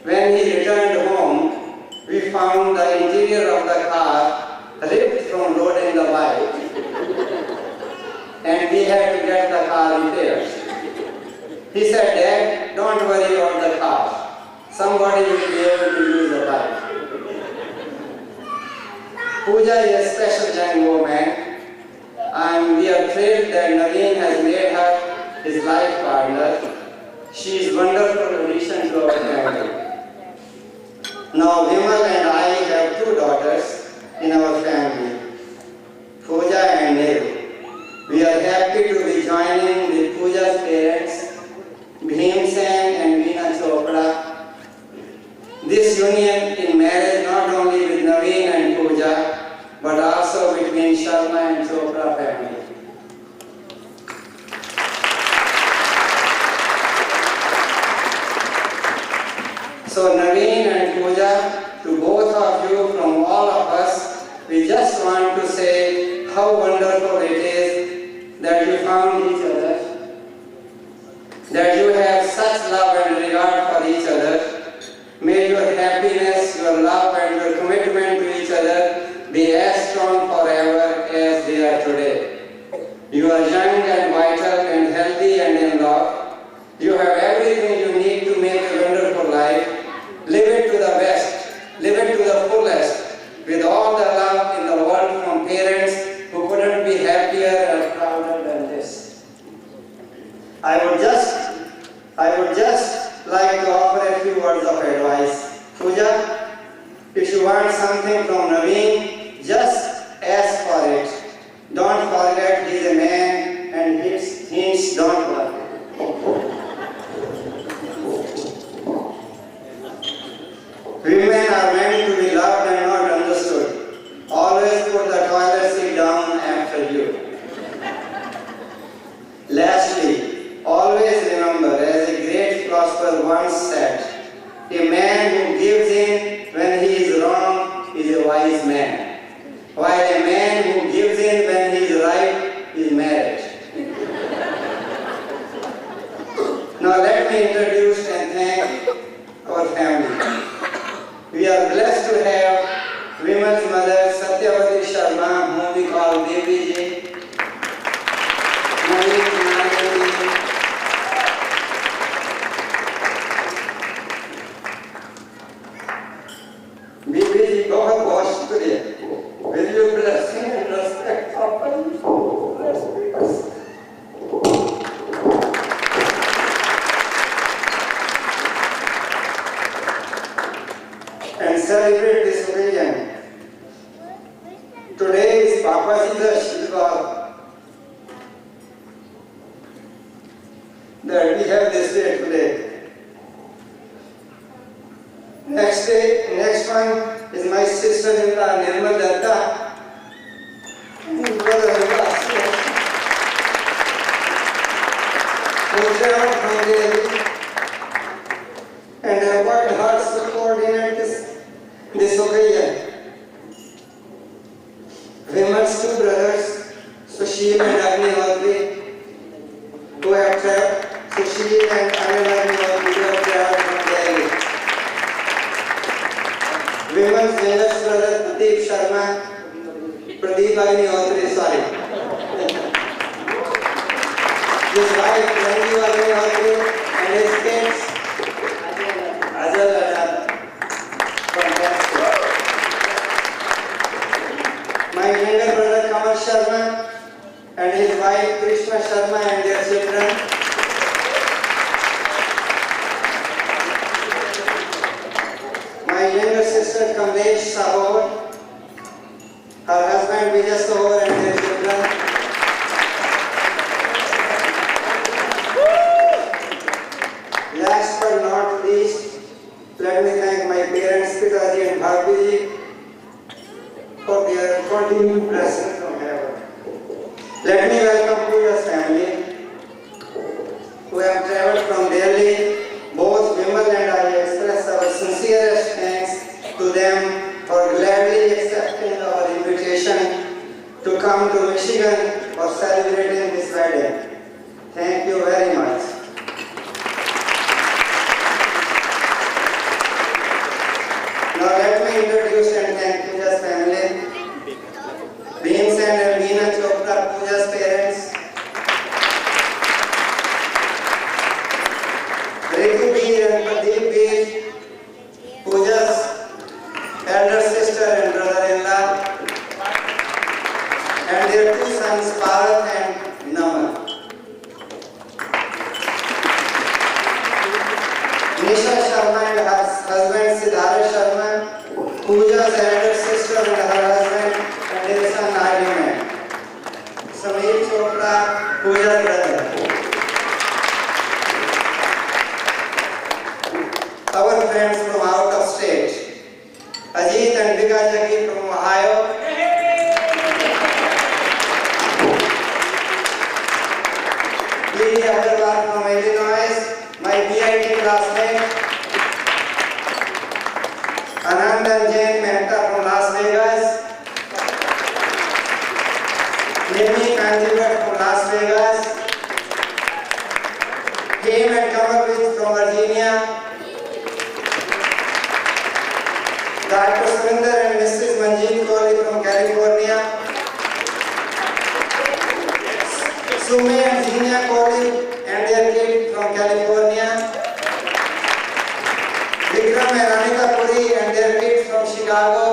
When he returned home, we found the interior of the car ripped from loading the bike, and we had to get the car repaired. He said, "Dad, don't worry about the car. Somebody will be able to use the bike." Pooja is a special young woman, and we are thrilled that Naveen has made her his life partner. She is a wonderful addition to our family. Now, Vimal and I have two daughters in our family, Pooja and Niru. We are happy to be joining with Pooja's parents, Bhim Sen and Veena Chopra. This union in marriage not only with Naveen and Pooja, but also between Sharma and Chopra family. So Naveen and Pooja, to both of you from all of us, we just want to say how wonderful it is that you found each other, that you have such love and regard for each other. May your happiness, your love and your commitment to each other be as strong forever as they are today. You are young and vital and healthy and in love. You have everything you need to make a wonderful life. Live it to the best, live it to the fullest, with all the love in the world from parents who couldn't be happier and prouder than this. I would just like to offer a few words of advice. Pooja, if you want something from Naveen, just ask for it. Don't forget he's a man and his hints don't work. Women are meant to be loved and not understood. Always put the toilet seat down after you. Lastly, always remember, as a great philosopher once said, a man who gives in when he is wrong is a wise man, while a man who gives in when he is right is married. Now let me introduce celebrate this occasion. Today is Papa's Ashirvad that we have this day today. Next one is my sister-in-law Nirmal Datta and brother-in-law who traveled from Delhi and have worked hard to coordinate this occasion. Vimal's two brothers, Sushil and Agnihodri, who have traveled, Sushil and Agnihodri have traveled from Delhi. Vimal's youngest brother, Pradeep Agnihodri, sorry. His wife, Ranju Agnihodri, and his kids, Ajal and fantastic. My younger brother, Kamal Sharma, and his wife, Krishna Sharma, and their children. My younger sister, Kamlesh Sahor, her husband, Vijay Sahor, and their children. Last but not least, let me thank my parents, Pitaji and Bhabiji, for their continued blessings from heaven. Let me welcome Pooja's family, who have traveled from Delhi. Both Vimal and I express our sincerest thanks to them for gladly accepting our invitation to come to Michigan for celebrating this wedding. Thank you very much. Now let me introduce and thank Pooja's family. Bhim Sen and Meena Chopra, Pooja's parents. Ritu Veer and Pradeep Veer, Pooja's elder sister and brother-in-law, and their two sons, Bharat and Naman. Nisha Sharma and her husband, Siddharth Sharma, Pooja's elder sister and her husband, and their son, Naveen. Samir Chopra, Pooja's brother. Our friends from out of state, Ajit and Vigajagi from Ohio, Didi Agarwal from Illinois, my BIT classmate, Anand and Jane Mehta from Las Vegas, Nimi Kanjivat from Las Vegas, Kim and Kamalvit from Virginia, Dr. Surinder and Mrs. Manjeet Kohli from California, Sume and Zinia Kohli and their kid from California, Vikram and Anika Puri and their kids from Chicago,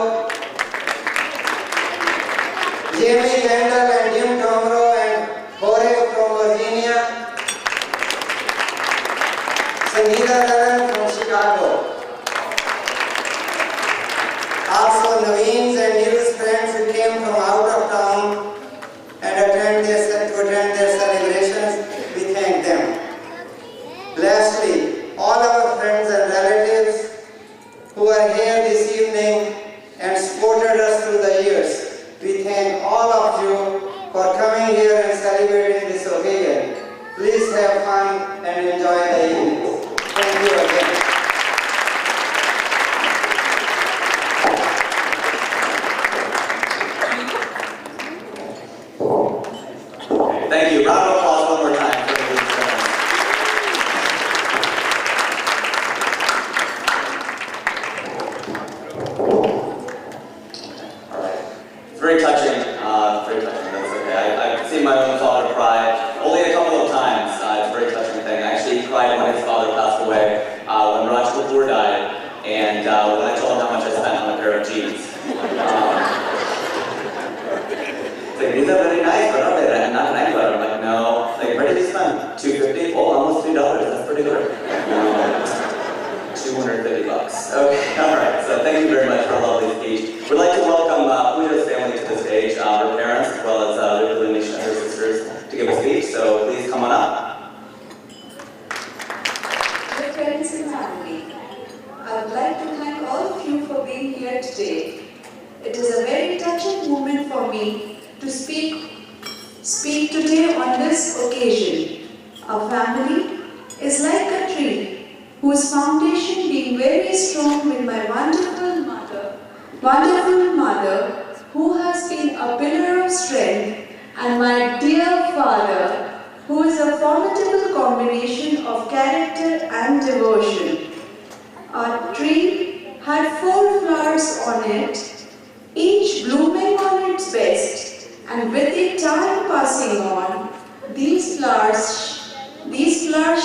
Jamie Landell and Jim Tomro and Jorge from Virginia, Sangeeta Dharan from Chicago. Also Naveen's and Neil's friends who came from out of town and attend their celebrations, we thank them. Lastly, all our friends and relatives who are here this evening and supported us through the years, we thank all of you for coming here and celebrating this occasion. Please have fun and enjoy the evening. Thank you again. Thank you. Round of applause one more time for the performance. All right. It's very touching. Very touching. That's okay. I've seen my own father cry only a couple of times. It's a very touching thing. I actually cried when his father passed away when Raj Kapoor died, and when I told him how much I spent on a pair of jeans. Like, these are very nice, but not bad. Not $90. I'm like, no. Like, where did you spend? $250? Oh, almost $3. That's pretty good. $250. Okay, all right. So thank you very much. speak today on this occasion. A family is like a tree whose foundation being very strong with my wonderful mother who has been a pillar of strength, and my dear father who is a formidable combination of character and devotion. Our tree had 4 flowers on it, each blooming on its best, and with the time passing on, these flowers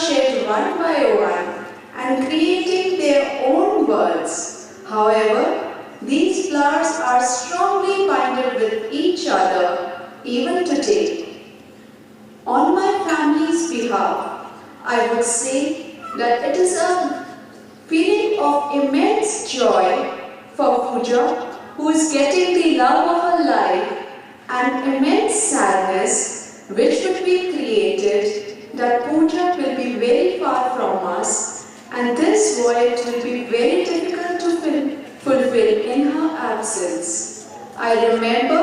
shed one by one and creating their own worlds. However, these flowers are strongly binded with each other even today. On my family's behalf, I would say that it is a feeling of immense joy for Pooja, who is getting the love of her life, and immense sadness which would be created that Pooja will be very far from us, and this void will be very difficult to fulfill in her absence. I remember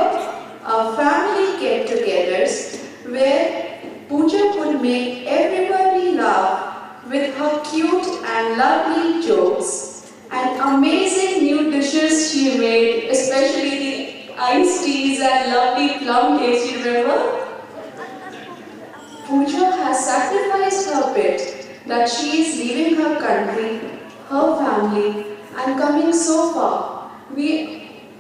our family get-togethers where Pooja would make everybody laugh with her cute and lovely jokes and amazing new dishes she made, especially the iced teas and lovely plum cakes, you remember? Pooja has sacrificed her bit that she is leaving her country, her family, and coming so far.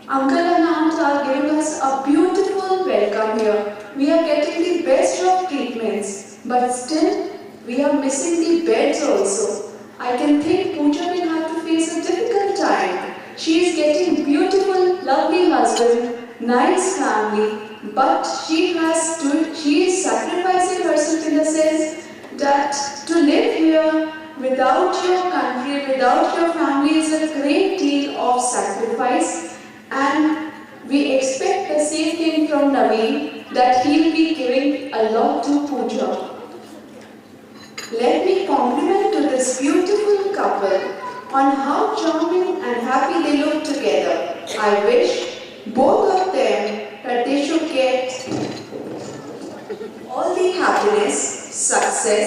Uncle and aunt are giving us a beautiful welcome here. We are getting the best of treatments, but still we are missing the beds also. I can think Pooja will have to face a difficult time. She is getting beautiful, lovely husband, nice family, but she is sacrificing herself in the sense that to live here without your country, without your family is a great deal of sacrifice, and we expect the same thing from Naveen, that he will be giving a lot to Pooja. Let me compliment to this beautiful couple on how charming and happy they look together. I wish both of them that they should get all the happiness, success,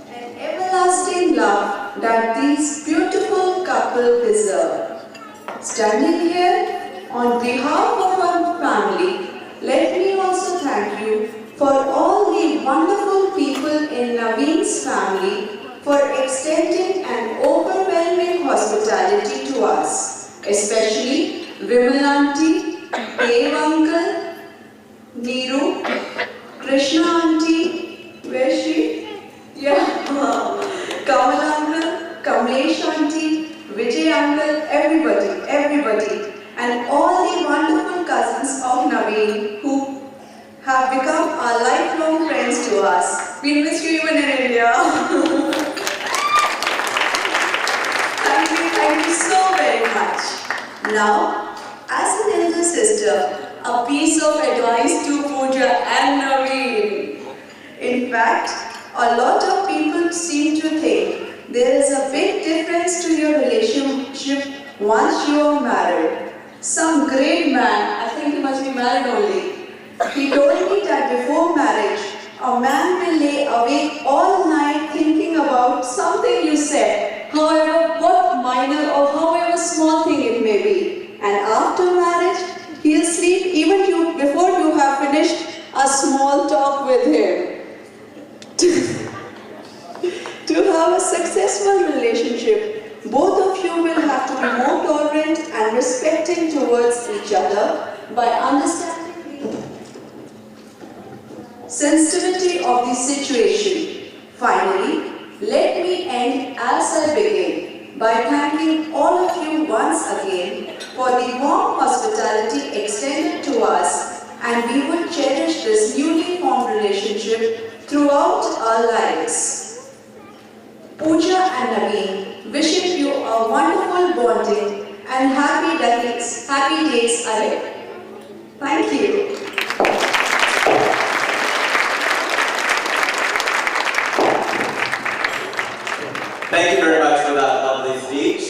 and everlasting love that these beautiful couple deserve. Standing here on behalf of our family, let me also thank you for all the wonderful people in Naveen's family for extending an overwhelming hospitality to us, especially Vimal Auntie, Dave Uncle, Neeru, Krishna Auntie, where is she? Yeah, Kamal Uncle, Kamlesh Auntie, Vijay Uncle, everybody, and all the wonderful cousins of Naveen who have become our lifelong friends to us. We miss you even in India. Thank you so very much. Now, as an elder sister, a piece of advice to Pooja and Naveen. In fact, a lot of people seem to think there is a big difference to your relationship once you are married. Some great man, I think he must be married only, he told me that before marriage, a man will lay awake all night thinking about something you said, however what minor or however small thing it may be. And after marriage, he'll sleep even before you have finished a small talk with him. To have a successful relationship, both of you will have to be more tolerant and respecting towards each other by understanding sensitivity of the situation. Finally, let me end as I begin by thanking all of you once again for the warm hospitality extended to us, and we would cherish this newly formed relationship throughout our lives. Pooja and Naveen, wishing you a wonderful bonding and happy days ahead. Thank you. Thank you very much for that lovely speech.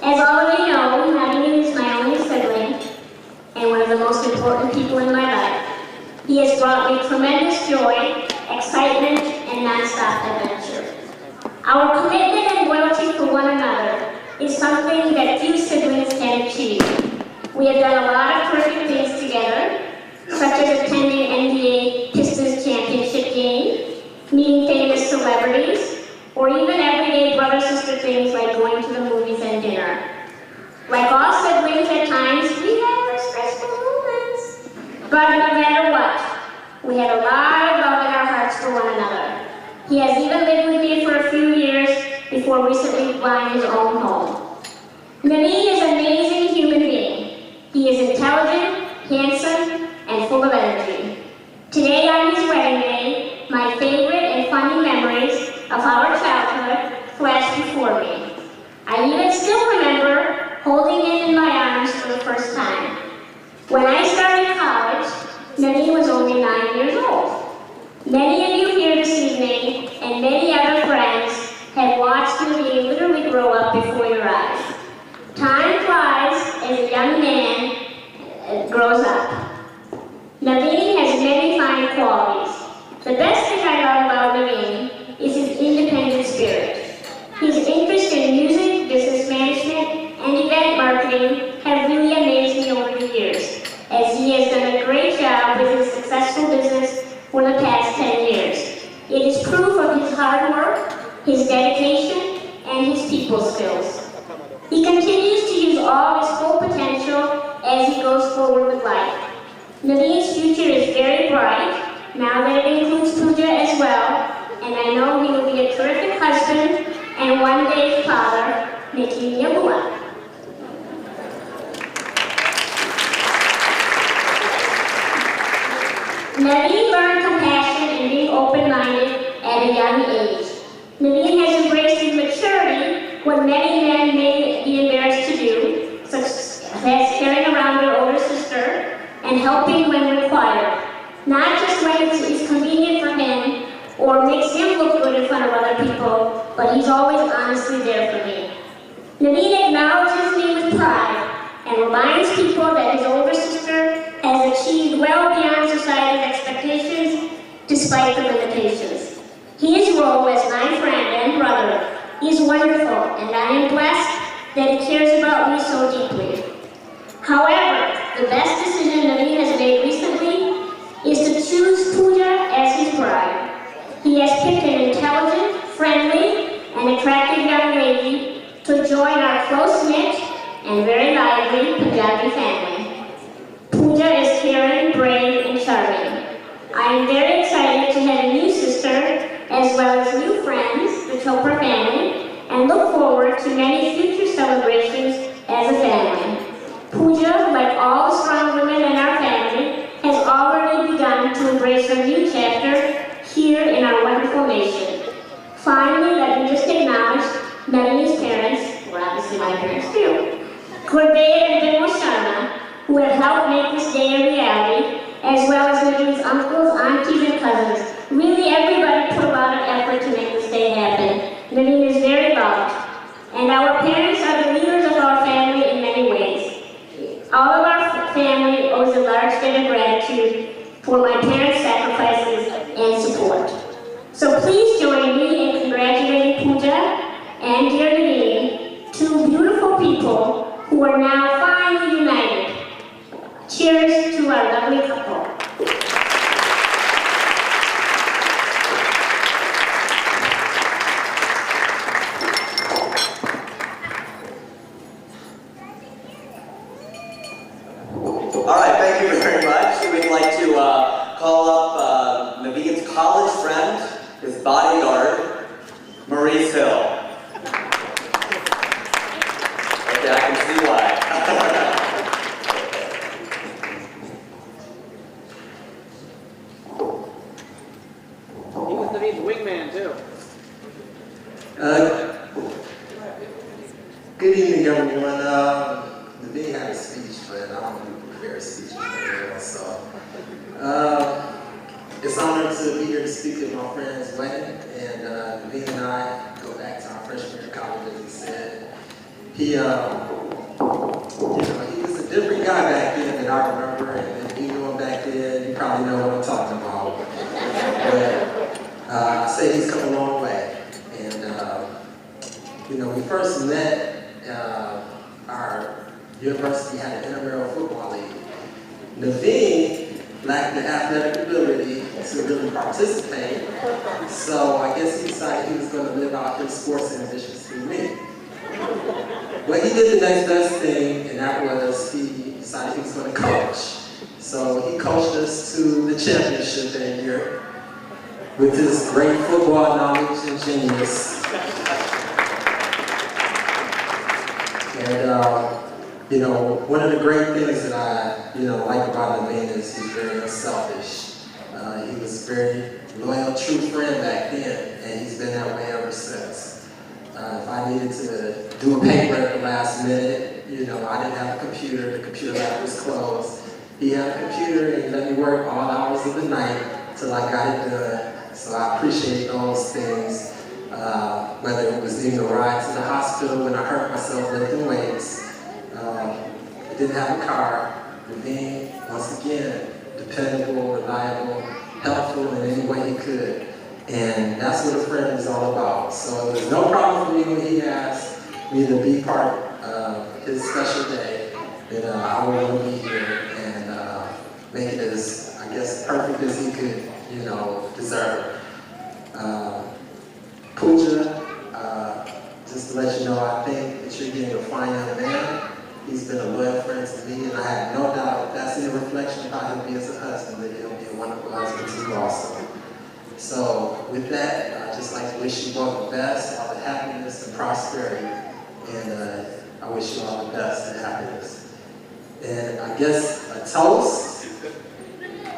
As all of you know, Naveen is my only sibling and one of the most important people in my life. He has brought me tremendous joy, excitement, and non-stop adventure. Our commitment and loyalty for one another is something that few siblings can achieve. We have done a lot of terrific things together, such as attending NBA Pistons championship game, meeting famous celebrities, or even everyday brother-sister things like going to the movies and dinner. Like all siblings, at times, we have our stressful moments. But no matter what, we had a lot of love in our hearts for one another. He has even lived with me for a few years before recently buying his own home. Naveen is an amazing human being. He is intelligent, handsome, and full of energy. Today on his wedding day, my favorite and funny memories of our childhood flashed before me. I even still remember holding him in my arms for the first time. When I started college, Naveen was only 9 years old. Many of you here this evening and many other friends have watched Naveen literally grow up before your eyes. Time flies as a young man grows up. Naveen has many fine qualities. The best thing I love about Naveen is his independent spirit. His interest in music, business management, and event marketing have really amazed me over the years, as he has done a great job with his successful business for the past 10 years. It is proof of his hard work, his dedication, and his people skills. He continues to use all his full potential as he goes forward with life. Naveen's future is very bright, now that it includes Pooja as well, and I know he will be a terrific husband and one day father, making me a boy. Naveen learned compassion and being open-minded at a young age. Naveen has embraced his maturity, what many men may be embarrassed to do, such as carrying around their older sister and helping when required. Not just when it's convenient for him or makes him look good in front of other people, but he's always honestly there for me. Naveen acknowledges me with pride and reminds people that his older sister has achieved well beyond society's expectations despite the limitations. His role as my friend and brother is wonderful, and I am blessed that he cares about me so deeply. However, the best decision Naveen has made recently is to choose Pooja as his bride. He has picked an intelligent, friendly, and attractive young lady to join our close-knit and very lively Punjabi family. Pooja is caring, brave, and charming. I am very excited to have a new sister, as well as new friends, the Chopra family, and look forward to many future celebrations as a family. Pooja, like all the strong women in our family, has already begun to embrace a new chapter here in our wonderful nation. Finally, let me just acknowledge Naveen's parents, well, obviously my parents too, Chauvet and Bimal Sharma, who have helped make this day a reality, as well as Naveen's uncles, aunties, and cousins. Really, everybody put a lot of effort to make this day happen. Naveen is very loved, and our parents are the leaders of our family in many ways. All of our family owes a large debt of gratitude for my parents' sacrifices and support. So please join me in congratulating Pooja and dear Naveen, two beautiful people who are now finally united. Cheers to our lovely couple. call up Naveen's college friend, his bodyguard, Maurice Hill. Okay, I can see why. He was Naveen's wingman, too. Good evening, everyone. Naveen had a speech, but I don't really prepare a speech very well, so. It's an honor to be here to speak at my friend's wedding, and Naveen and I go back to our freshman year of college, as he said. He was a different guy back then than I remember, and if you knew him back then, you probably know what I'm talking about. But I say he's come a long way, and we first met. Our university had an intramural football league. Naveen lacked the athletic ability to really participate, so I guess he decided he was going to live out his sports ambitions through me. But he did the next best thing, and that was he decided he was going to coach. So he coached us to the championship that year with his great football knowledge and genius. And one of the great things that I like about Naveen is he's very unselfish. He was a very loyal, true friend back then, and he's been that way ever since. If I needed to do a paper at the last minute, I didn't have a computer, the computer lab was closed. He had a computer and he let me work all hours of the night till I got it done. So I appreciate those things. Whether it was even a ride to the hospital when I hurt myself lifting weights. I didn't have a car. Naveen, once again, dependable, reliable, helpful in any way he could. And that's what a friend is all about. So there's no problem for me when he asked me to be part of his special day. That I would want to be here and make it as, I guess, perfect as he could, deserve. Pooja, just to let you know, I think that you're getting a fine young man. He's been a loyal friend to me, and I have no doubt if that's any reflection of how he'll be as a husband, that he'll be a wonderful husband to you also. So with that, I'd just like to wish you both the best, all the happiness and prosperity, and I wish you all the best and happiness. And I guess a toast,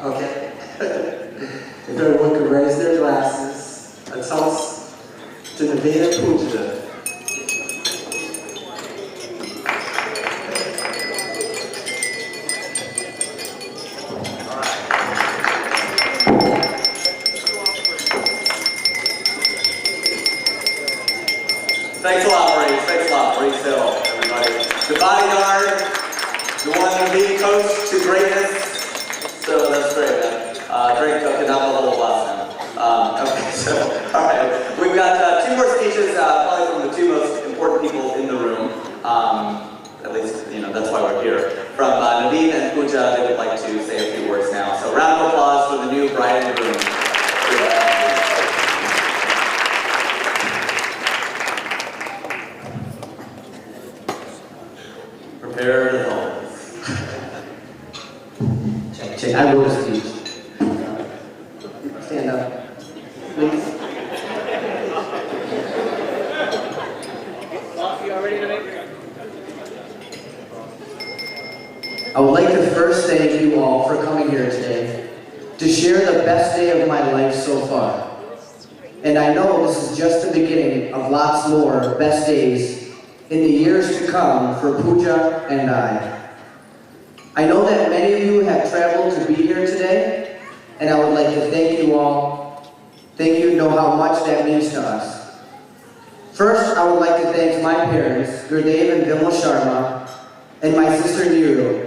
okay? If everyone could raise their glasses, a toast to Naveen and Pooja. Thanks a lot, Maurice. Thanks a lot, Maurice Hill, everybody. The bodyguard, the one Naveen coached to greatness. So that's great, man. Great coach, and not a little last time. Okay, so, all right. We've got two more speeches, probably from the two most important people in the room. At least, that's why we're here. From Naveen and Pooja, they would like to say a few words now. So round of applause for the new bride and groom. Prepared as always. Check. I wrote a speech. Stand up, please. You all ready to make? I would like to first thank you all for coming here today to share the best day of my life so far. And I know this is just the beginning of lots more best days in the years to come for Pooja and I. I know that many of you have traveled to be here today, and I would like to thank you all. Thank you, know how much that means to us. First, I would like to thank my parents, Gurdev and Vimal Sharma, and my sister Niru.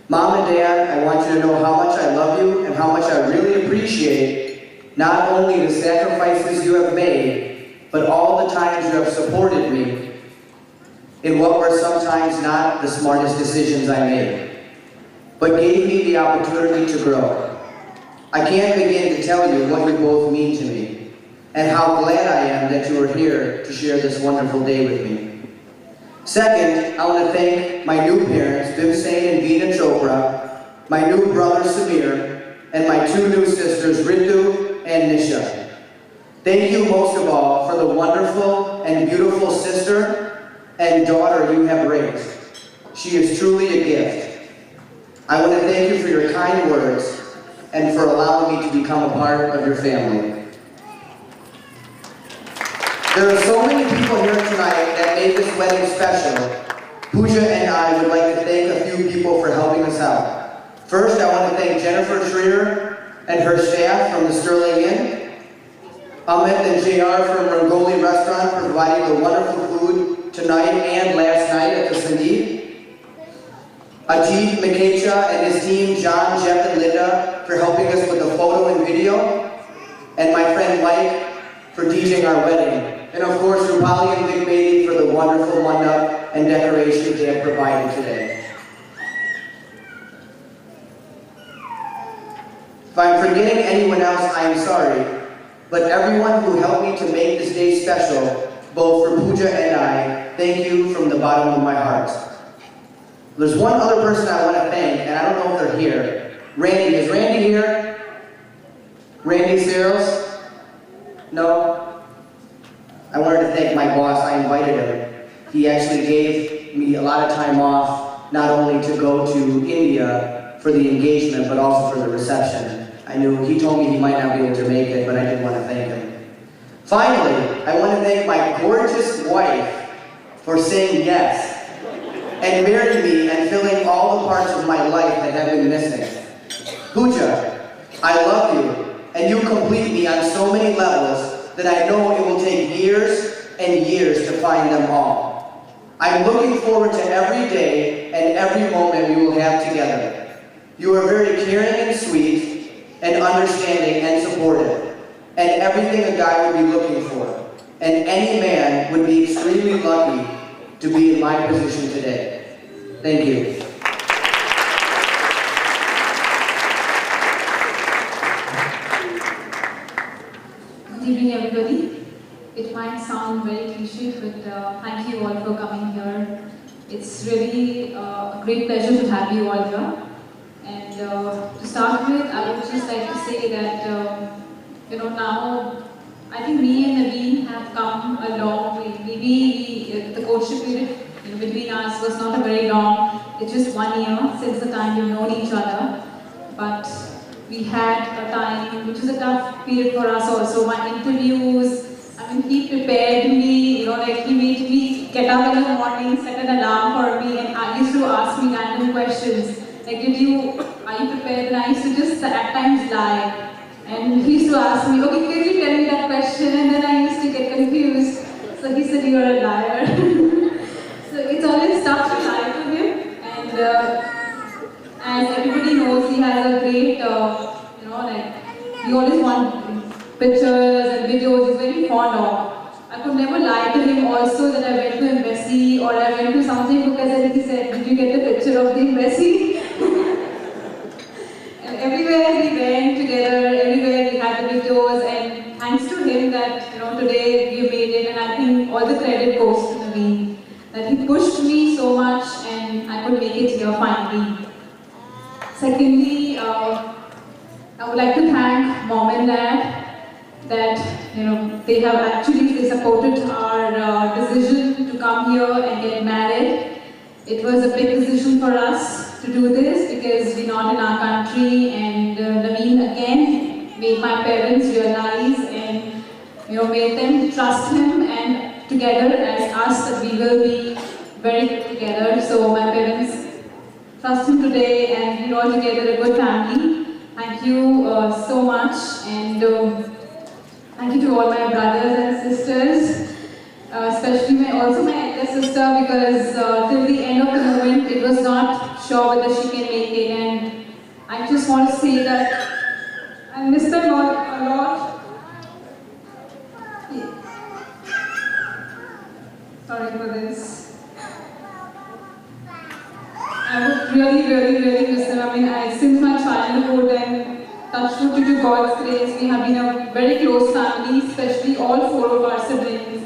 Mom and Dad, I want you to know how much I love you and how much I really appreciate not only the sacrifices you have made, but all the times you have supported me in what were sometimes not the smartest decisions I made, but gave me the opportunity to grow. I can't begin to tell you what you both mean to me, and how glad I am that you are here to share this wonderful day with me. Second, I want to thank my new parents, Vimsane and Veena Chopra, my new brother Samir, and my two new sisters, Ritu and Nisha. Thank you most of all for the wonderful and beautiful sister and daughter you have raised. She is truly a gift. I want to thank you for your kind words and for allowing me to become a part of your family. There are so many people here tonight that made this wedding special. Pooja and I would like to thank a few people for helping us out. First, I want to thank Jennifer Schreier and her staff from the Sterling Inn, Amit and JR from Rangoli Restaurant for providing the wonderful food tonight and last night at the Sandeep, Ajit Mikecha and his team, John, Jeff, and Linda, for helping us with the photo and video, and my friend Mike for DJing our wedding. And of course, Rupali and Vic Baby for the wonderful mandap and decorations they have provided today. If I'm forgetting anyone else, I am sorry, but everyone who helped me to make this day special, both for Pooja and I, thank you from the bottom of my heart. There's one other person I want to thank, and I don't know if they're here. Randy, is Randy here? Randy Searles? No? I wanted to thank my boss. I invited him. He actually gave me a lot of time off, not only to go to India for the engagement, but also for the reception. He told me he might not be able to make it, but I did want to thank him. Finally, I want to thank my gorgeous wife for saying yes and marrying me and filling all the parts of my life that have been missing. Pooja, I love you, and you complete me on so many levels that I know it will take years and years to find them all. I'm looking forward to every day and every moment we will have together. You are very caring and sweet and understanding and supportive, and everything a guy would be looking for. And any man would be extremely lucky to be in my position today. Thank you. Good evening, everybody. It might sound very cliche, but thank you all for coming here. It's really a great pleasure to have you all here. And to start with, I would just like to say that, now I think me and Naveen have come a long way. Maybe the courtship period between us was not a very long, it's just 1 year since the time we've known each other. But we had a time which was a tough period for us also. My interviews, he prepared me, he made me get up in the morning, set an alarm for me, and I used to ask me random questions. Like, are you prepared? And I used to just at times lie. And he used to ask me, okay, can you tell me that question? And then I used to get confused. So he said, you're a liar. So it's always tough to lie to him. And as everybody knows, he has a great, he always wants pictures and videos, he's very fond of. I could never lie to him also that I went to embassy or I went to something because then he said, did you get the picture of the embassy? And everywhere we went together, everywhere we had the videos, and thanks to him that today we made it, and I think all the credit goes to Naveen. That he pushed me so much and I could make it here finally. Secondly, I would like to thank Mom and Dad that they have actually supported our decision to come here and get married. It was a big decision for us to do this because we're not in our country, and Naveen again made my parents realize and made them trust him, and together as us that we will be very good together. So my parents trust him today, and we're all together a good family. Thank you so much, and thank you to all my brothers and sisters, especially also my elder sister, because till the end of the moment it was not sure whether she can make it, and I just want to say that I miss them all a lot. Yeah. Sorry for this. I would really miss them. Since my childhood and touch wood to God's grace, we have been a very close family, especially all 4 of our siblings.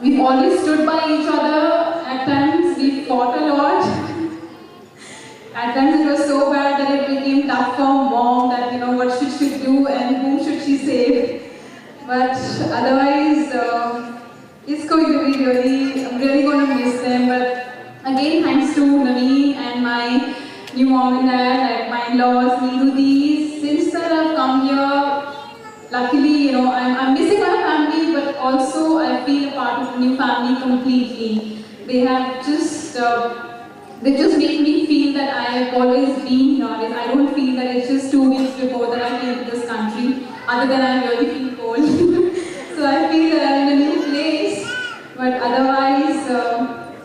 We've always stood by each other. At times we fought a lot. At times it was so bad that it became tough for mom and dad, like my in-laws, Neeru, since that I've come here, luckily, I'm missing my family, but also I feel a part of the new family completely. They have just, they just make me feel that I have always been here. I don't feel that it's just 2 weeks before that I came to this country, other than I really feel cold. So I feel that I'm in a new place, but otherwise,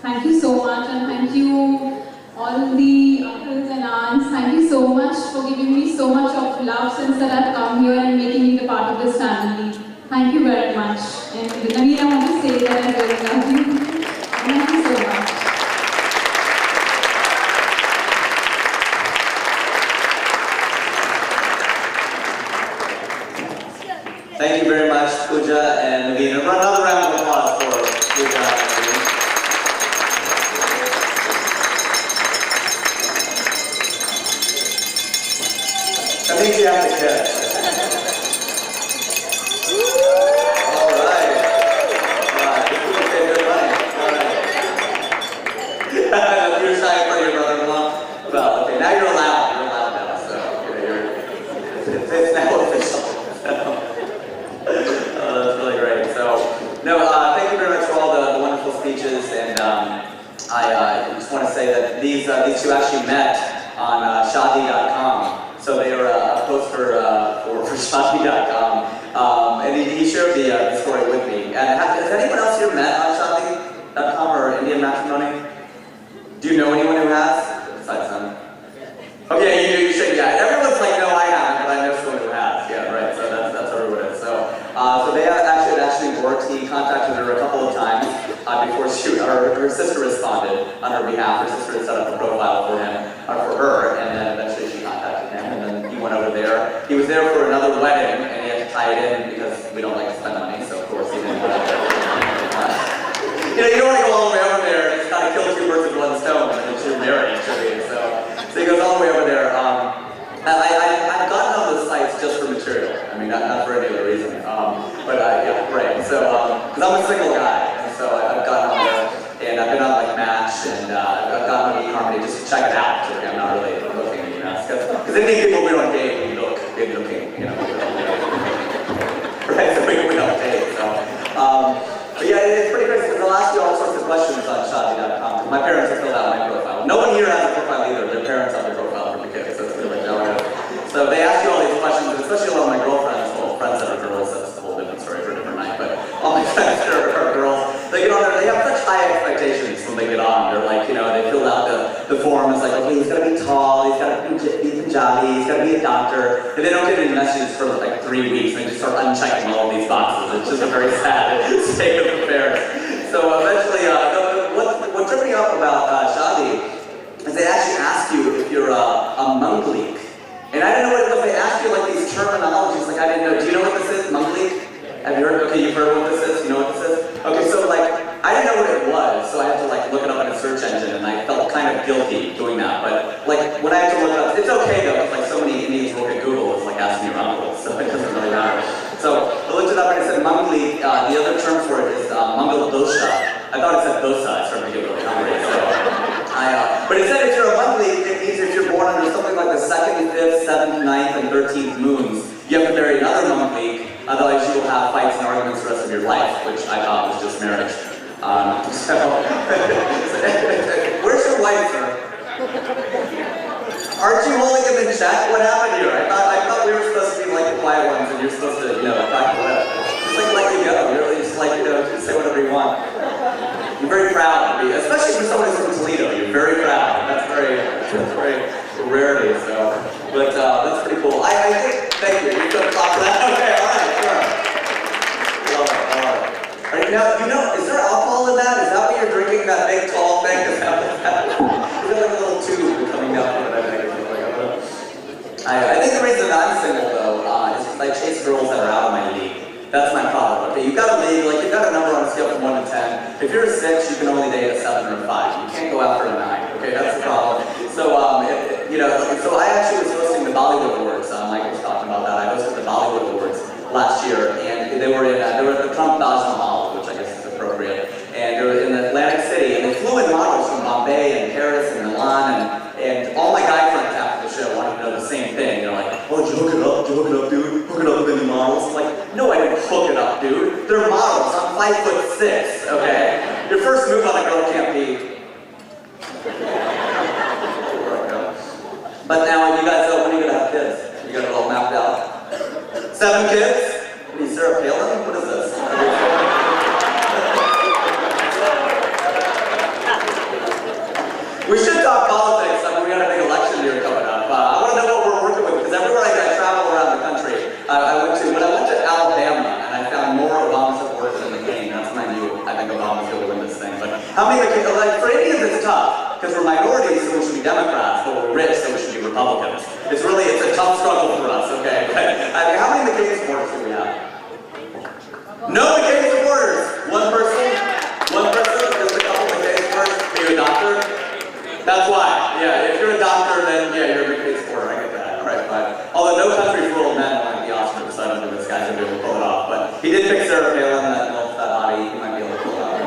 thank you so much, and thank you all the uncles and aunts. Thank you so much for giving me so much of love since that I've come here and making me the part of this family. Thank you very much. And Naveen, I want to say that I really love you. Thank you so much. Thank you very much, Pooja and Naveen. And another round of applause for Pooja and Naveen. That means you have to kiss. All right. Okay, good running. All right. You're shy for your brother-in-law? Well, okay, now you're allowed. You're allowed now, so it's now official. That's really great. So, no, thank you very much for all the wonderful speeches, and I just want to say that these two actually met on Shadi.com. So they were a poster for Shadi.com, and he shared the story with me. And has anyone else here met on Shadi.com or Indian Matrimony? Do you know anyone who has? Besides them. Okay, you do. You should. Yeah, everyone's like, no, I haven't, but I know someone who has. Yeah, right. So that's everyone is. So they actually worked. He contacted her a couple of times before her sister responded on her behalf. Her sister had set up a profile for him, for her, and then eventually she contacted him, and then he went over there. He was there for another wedding, and he had to tie it in because we don't like to spend money, so of course he didn't. You don't want to go all the way over there and just kind of kill two birds with one stone and then you're married, so he goes all the way over there. I've gotten on those sites just for material. I mean, not for any other reason. But yeah, right. So, because I'm a single guy, and so I've gotten on there, and I've been on like Match, and I've gotten on eHarmony just to check it out. So I'm not really looking, because Indian people, we don't date, we look good looking, right? So we don't date. So, but yeah, it's pretty crazy because they'll ask you all sorts of questions on Shadi.com. My parents have filled out my profile. No one here has a profile either. Their parents have their profile for the kids. So it's really like, so they ask you all these questions, especially a lot of my girlfriends, well, friends that are girls, that's a whole different story for a different night, but all my friends that are girls, they get on there, they have such high expectations when they get on. They're like, they filled out the form, it's like, okay, he's gotta be tall, he's gotta be Punjabi, he's gotta be a doctor, and they don't get any messages for like 3 weeks, and they just start unchecking all of these boxes. It's just a very sad state of affairs. So eventually, what took me up about Shadi is they actually ask you if you're a Mongolic. And I didn't know what it was. They asked you like these terminologies, like I didn't know. Do you know what this is, Mongolic? Have you heard? Okay, you've heard what this is. You know what this is? Okay, so like I didn't know what it was, so I had to like look it up in a search engine, and I felt kind of guilty doing that. But like when I had to look it up, it's okay though, because like so many Indians work at Google, it's like asking your uncle, so it doesn't really matter. So I looked it up and it said Mongolic. The other term for it is Mongol dosha. I thought it said dosa. I started to get really hungry. So. But it said if you're a Mongolic, it means if you're born under something like the 2nd, 5th, 7th, 9th, and 13th moons, you have to marry another Mongolic, otherwise you will have fights and arguments the rest of your life, which I thought was just marriage. Where's your wife, sir? Aren't you holding him in check? What happened here? I thought we were supposed to be like the quiet ones, and you're supposed to, crack the whip. Just like let you go. You're really just like, just say whatever you want. You're very proud to be, especially for someone who's from Toledo. You're very proud. That's very rarity. So, but that's pretty cool. I think. Thank you. You could talk to that. Okay. All right. Sure. Love it. All right. Now, is there alcohol in that? Is that what you're drinking? That big tall thing? Is that like a little tube coming down from it? I think the reason I'm single though is because I chase girls that are out of my league. That's my problem. Okay, you've got a league, like you've got a number on a scale from 1 to 10. If you're a 6, you can only date a 7 or a 5. You can't go after a 9. Okay, that's the problem. So, so I actually was hosting the Bollywood Awards. Michael was talking about that. I hosted the Bollywood Awards last year, and they were at the Trump Taj Mahal, which I guess is appropriate. And they were in Atlantic City, and they flew in models from Bombay and Paris and Milan, and all my guy friends 5'6", okay? Your first move on a girl can't be... But now, you guys know, when are you gonna have kids? You got it all mapped out? 7 kids? What are you, Sarah Palin? What is this? We should talk politics. I mean, we got a big election here coming up. I want to know what we're working with, because everywhere I travel around the country, when I went to Alabama, and I found more Obama supporters than McCain. That's when I knew I think Obama's going to win this thing. But how many McCain, like, for Indians it's tough, because we're minorities, so we should be Democrats, but we're rich, so we should be Republicans. It's a tough struggle for us, okay? But, I mean, how many McCain supporters do we have? No McCain supporters! One person? Just a couple McCain supporters? Are you a doctor? That's why. Yeah, if you're a doctor, then yeah, you're a McCain supporter. I get that. All right, fine. Although No Country for Old Men won the Oscar, so I don't think this guy's gonna be able to pull it off. But he did pick Sarah Palin, that hottie. He might be able to pull it off.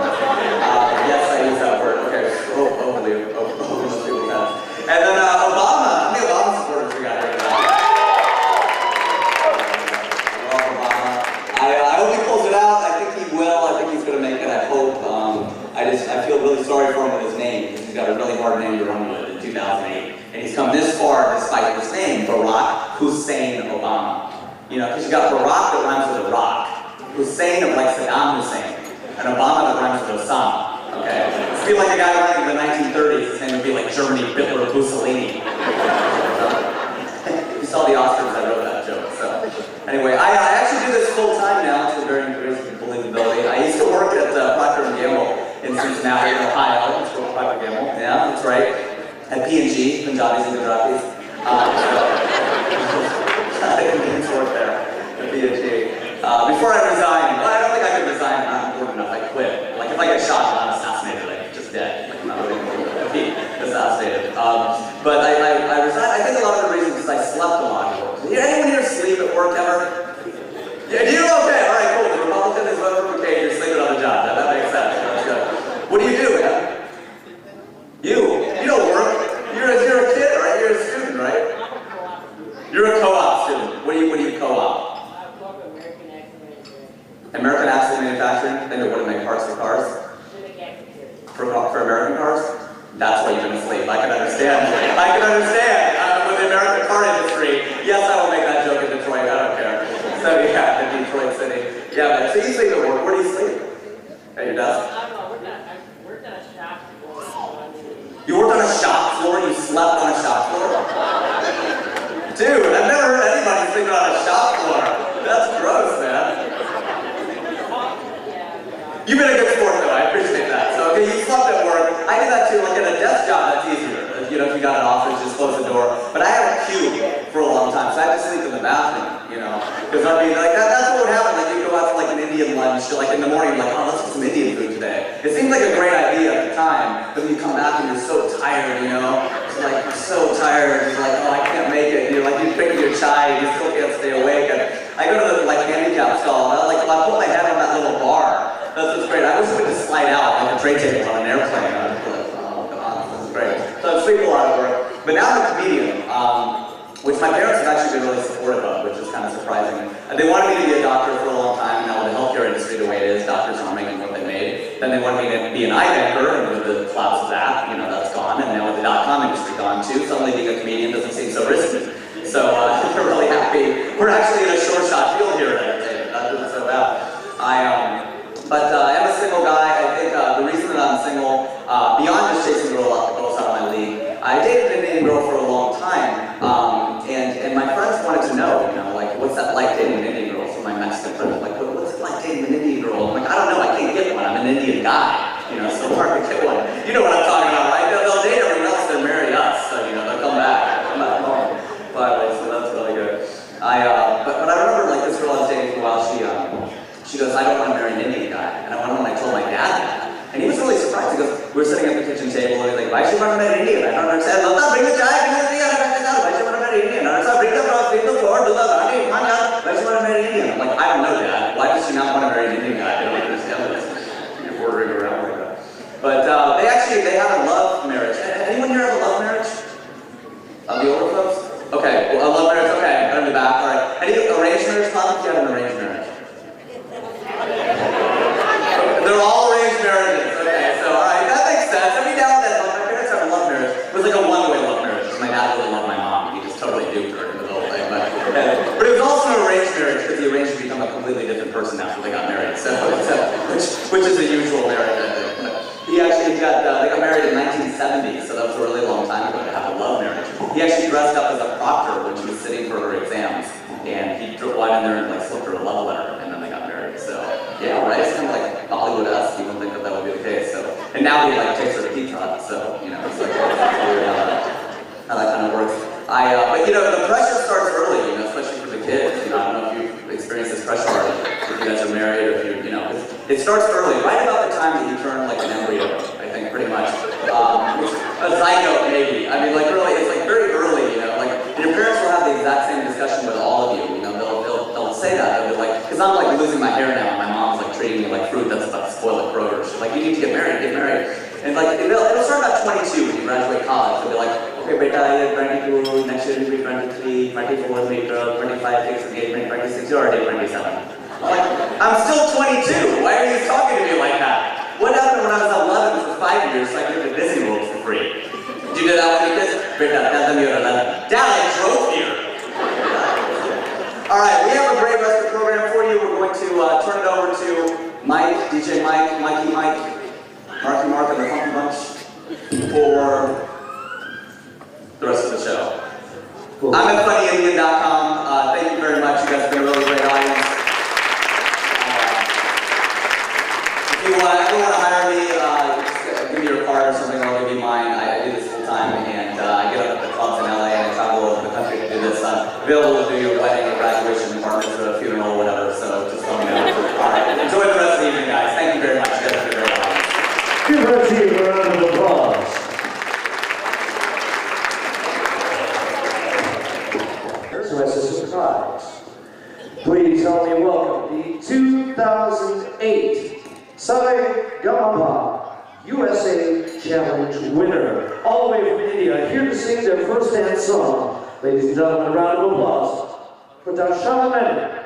Yes, I use that word. Okay. Hopefully most people have. And then Obama. How many Obama supporters we got here? Obama. I hope he pulls it out. I think he will. I think he's gonna make it. I hope. I feel really sorry for him with his name, because he's got a really hard name to run with in 2008. And he's come this far despite his name, Barack Hussein Obama. You know, because you got Barack that rhymes with Iraq, Hussein of like Saddam Hussein, and Obama that rhymes with Osama. Okay? It's be like a guy running in the 1930s, his name would be like Germany, Hitler, Mussolini. If you saw the Oscars, I wrote that joke. So anyway, I actually do this full time now. It's a very crazy believability. I used to work at Procter & Gamble in Cincinnati, Ohio. It's called Procter & Gamble. Yeah, that's right. At P&G, Punjabis and Gujaratis. I didn't work there at P&G. Before I resigned, well, I don't think I could resign. I'm not important enough. I quit. Like if I get shot, I'm not assassinated. Like just dead. Like I'm not really important enough to be assassinated. But I resigned. I think a lot of the reasons is I slept a lot at work. Did anyone here sleep at work ever? Yeah, do you? Okay, all right, cool. The Republican is voting for McCain. You're sleeping on the job. That makes sense. That's good. What do you do, man? You don't work. You're a kid, right? You're a student, right? You're a co-op student. What do you co-op? American Axle Manufacturing. They know what to make parts for cars. For American cars. That's why you've been asleep. I can understand. With the American car industry. Yes, I will make that joke in Detroit. I don't care. So yeah, in Detroit City. Yeah, but so you sleep at work. Where do you sleep? At your desk? You worked on a shop floor? You slept on a shop floor? Dude, I've never heard anybody sleeping on a shop floor. That's gross, man. You've been a good sport though, I appreciate that. So, okay, you slept at work. I do that too, like at a desk job, that's easier. You know, if you got an office, just close the door. But I had a cube for a long time, so I had to sleep in the bathroom, you know. Because I mean, like, that's what would happen. Like, you go out to like an Indian lunch, like in the morning, like, oh, let's get some Indian food today. It seemed like a great idea at the time, but then you come back and you're so tired, you know. It's like, you're so tired, you're like, oh, I can't make it. And you're like, you drink your chai, you still can't stay awake. And I go to the, like, handicap stall, and I put my head on that little bar. That's what's great. I wish we could just slide out like a tray table on an airplane. I was like, oh, God, this is great. So I sleep a lot at work. But now I'm a comedian, which my parents have actually been really supportive of, which is kind of surprising. They wanted me to be a doctor for a long time. Now with the healthcare industry the way it is, doctors aren't making what they made. Then they wanted me to be an iBanker, and with the collapse of that, you know, that's gone. And now with the .com industry gone too, suddenly being a comedian doesn't seem so risky. So we're really happy. We're actually in a short shot field here at entertainment. That isn't so bad. I'm a single guy. I think the reason that I'm single, beyond just chasing girls out of my league, I dated an Indian girl for a long time, and my friends wanted to know, you know, like, what's that like dating an Indian girl? So my Mexican friends were like, what's it like dating an Indian girl? I'm like, I don't know, I can't get one. I'm an Indian guy, you know, so hard to get one. You know what I'm talking about, right? They'll date everyone else, they'll marry us, so, you know, they'll come back home. Finally, so that's really good. But I remember, like, this girl I was dating for a while, she goes, I don't want to marry an Indian guy. And I went home and I told my dad that. And he was really surprised. He goes, we were sitting at the kitchen table and he's like, why should you want to marry an Indian? I don't understand. Lata, bring the chai, bring the tea, why should you want to marry an Indian? Bring the floor, do the rani, why should you want to marry an Indian? I'm like, I don't know, Dad. Why does she not want to marry an Indian guy? I don't understand this. You're bordering around like that. But they have a love marriage. Anyone here have a love marriage? Of the older folks? Okay, well, a love marriage, okay, in the back, all right. Any arranged marriage? How did you have an arranged marriage? which is a usual marriage, I think. He actually they got married in 1970, so that was a really long time ago to have a love marriage. He actually dressed up as a proctor when she was sitting for her exams, and he went in there and like slipped her a love letter, and then they got married. So yeah, right? It's kind of like Hollywood-esque. You wouldn't think that would be the case. So, and now he like takes her to Pizza Hut, so you know, it's like weird how that kind of works. But you know, the pressure starts early, you know, especially for the kids. You know, I don't know if you've experienced this pressure already, if you guys are married, or if you know, it starts early, right about the time that you turn like an embryo, I think, pretty much. A zygote, maybe. I mean, like really, it's like very early, you know, like, and your parents will have the exact same discussion with all of you, you know, they'll say that, they'll be like, because I'm like losing my hair now, and my mom's like treating me like fruit that's about to spoil it Kroger. She's like, you need to get married. And like, it'll start about 22 when you graduate college. They'll be like, okay, beta, you're 22, next year you'll be 23, 24 is later, 25 takes engagement, 26, you're already 27. I'm like, I'm still 22, why are you talking to me like that? What happened when I was 11 for 5 years so I could go to Disney World for free? Did you do that with your kids? Beta, tell them you're 11. Dad, I drove here. Alright, we have a great rest of the program for you. We're going to turn it over to Mike, DJ Mike, Mikey Mike, Marky Mark, and the Funky Bunch for the rest of the show. Cool. I'm at funnyindian.com. Thank you very much. You guys have been a really great audience. If you want to hire me, just give me your card or something, I'll give you mine. I do this full time, and I get up at the clubs in LA and I travel over the country to do this. I'm available to do your wedding or graduation, bar mitzvah, funeral, whatever, so just let me know. Alright, enjoy the rest of the evening, guys. Thank you very much. You guys have been very awesome. Give her a team a round of applause. So as a surprise, please help me welcome the 2008 Chauvet USA Challenge winner, all the way from India, here to sing their first dance song. Ladies and gentlemen, a round of applause for Chauvet.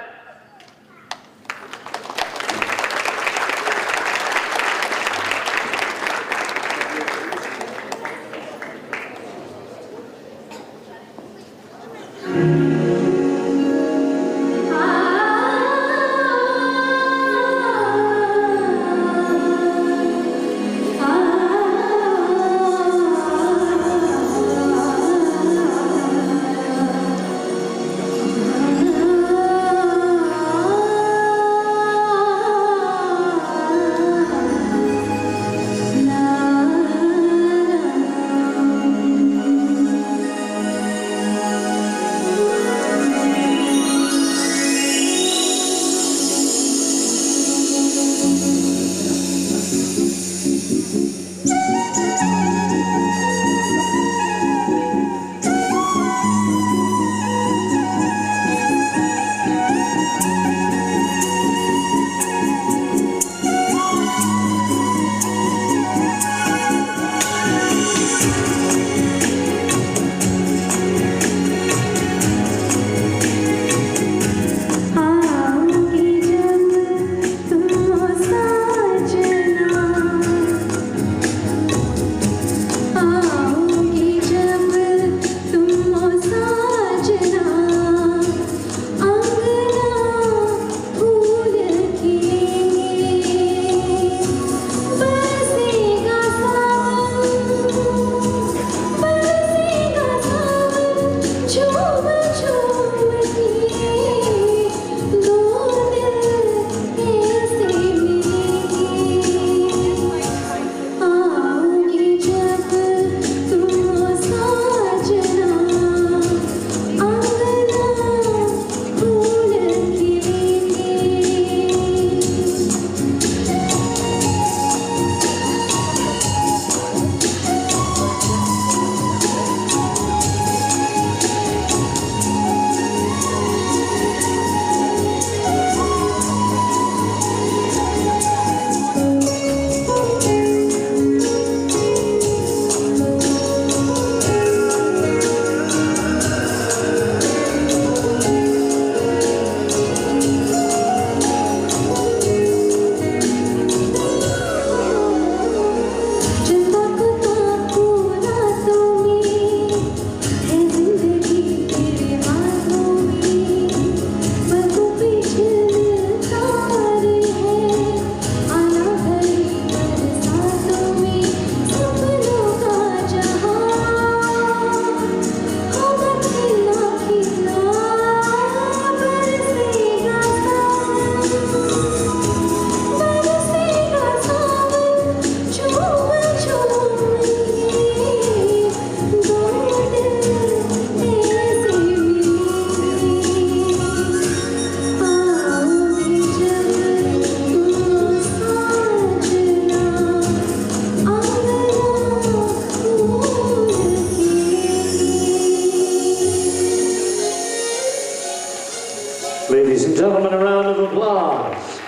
Ladies and gentlemen, a round of applause.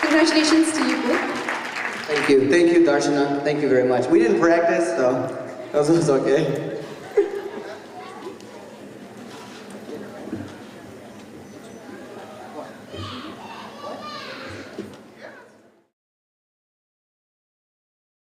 Congratulations to you both. Thank you, Darshana. Thank you very much. We didn't practice, so that was okay.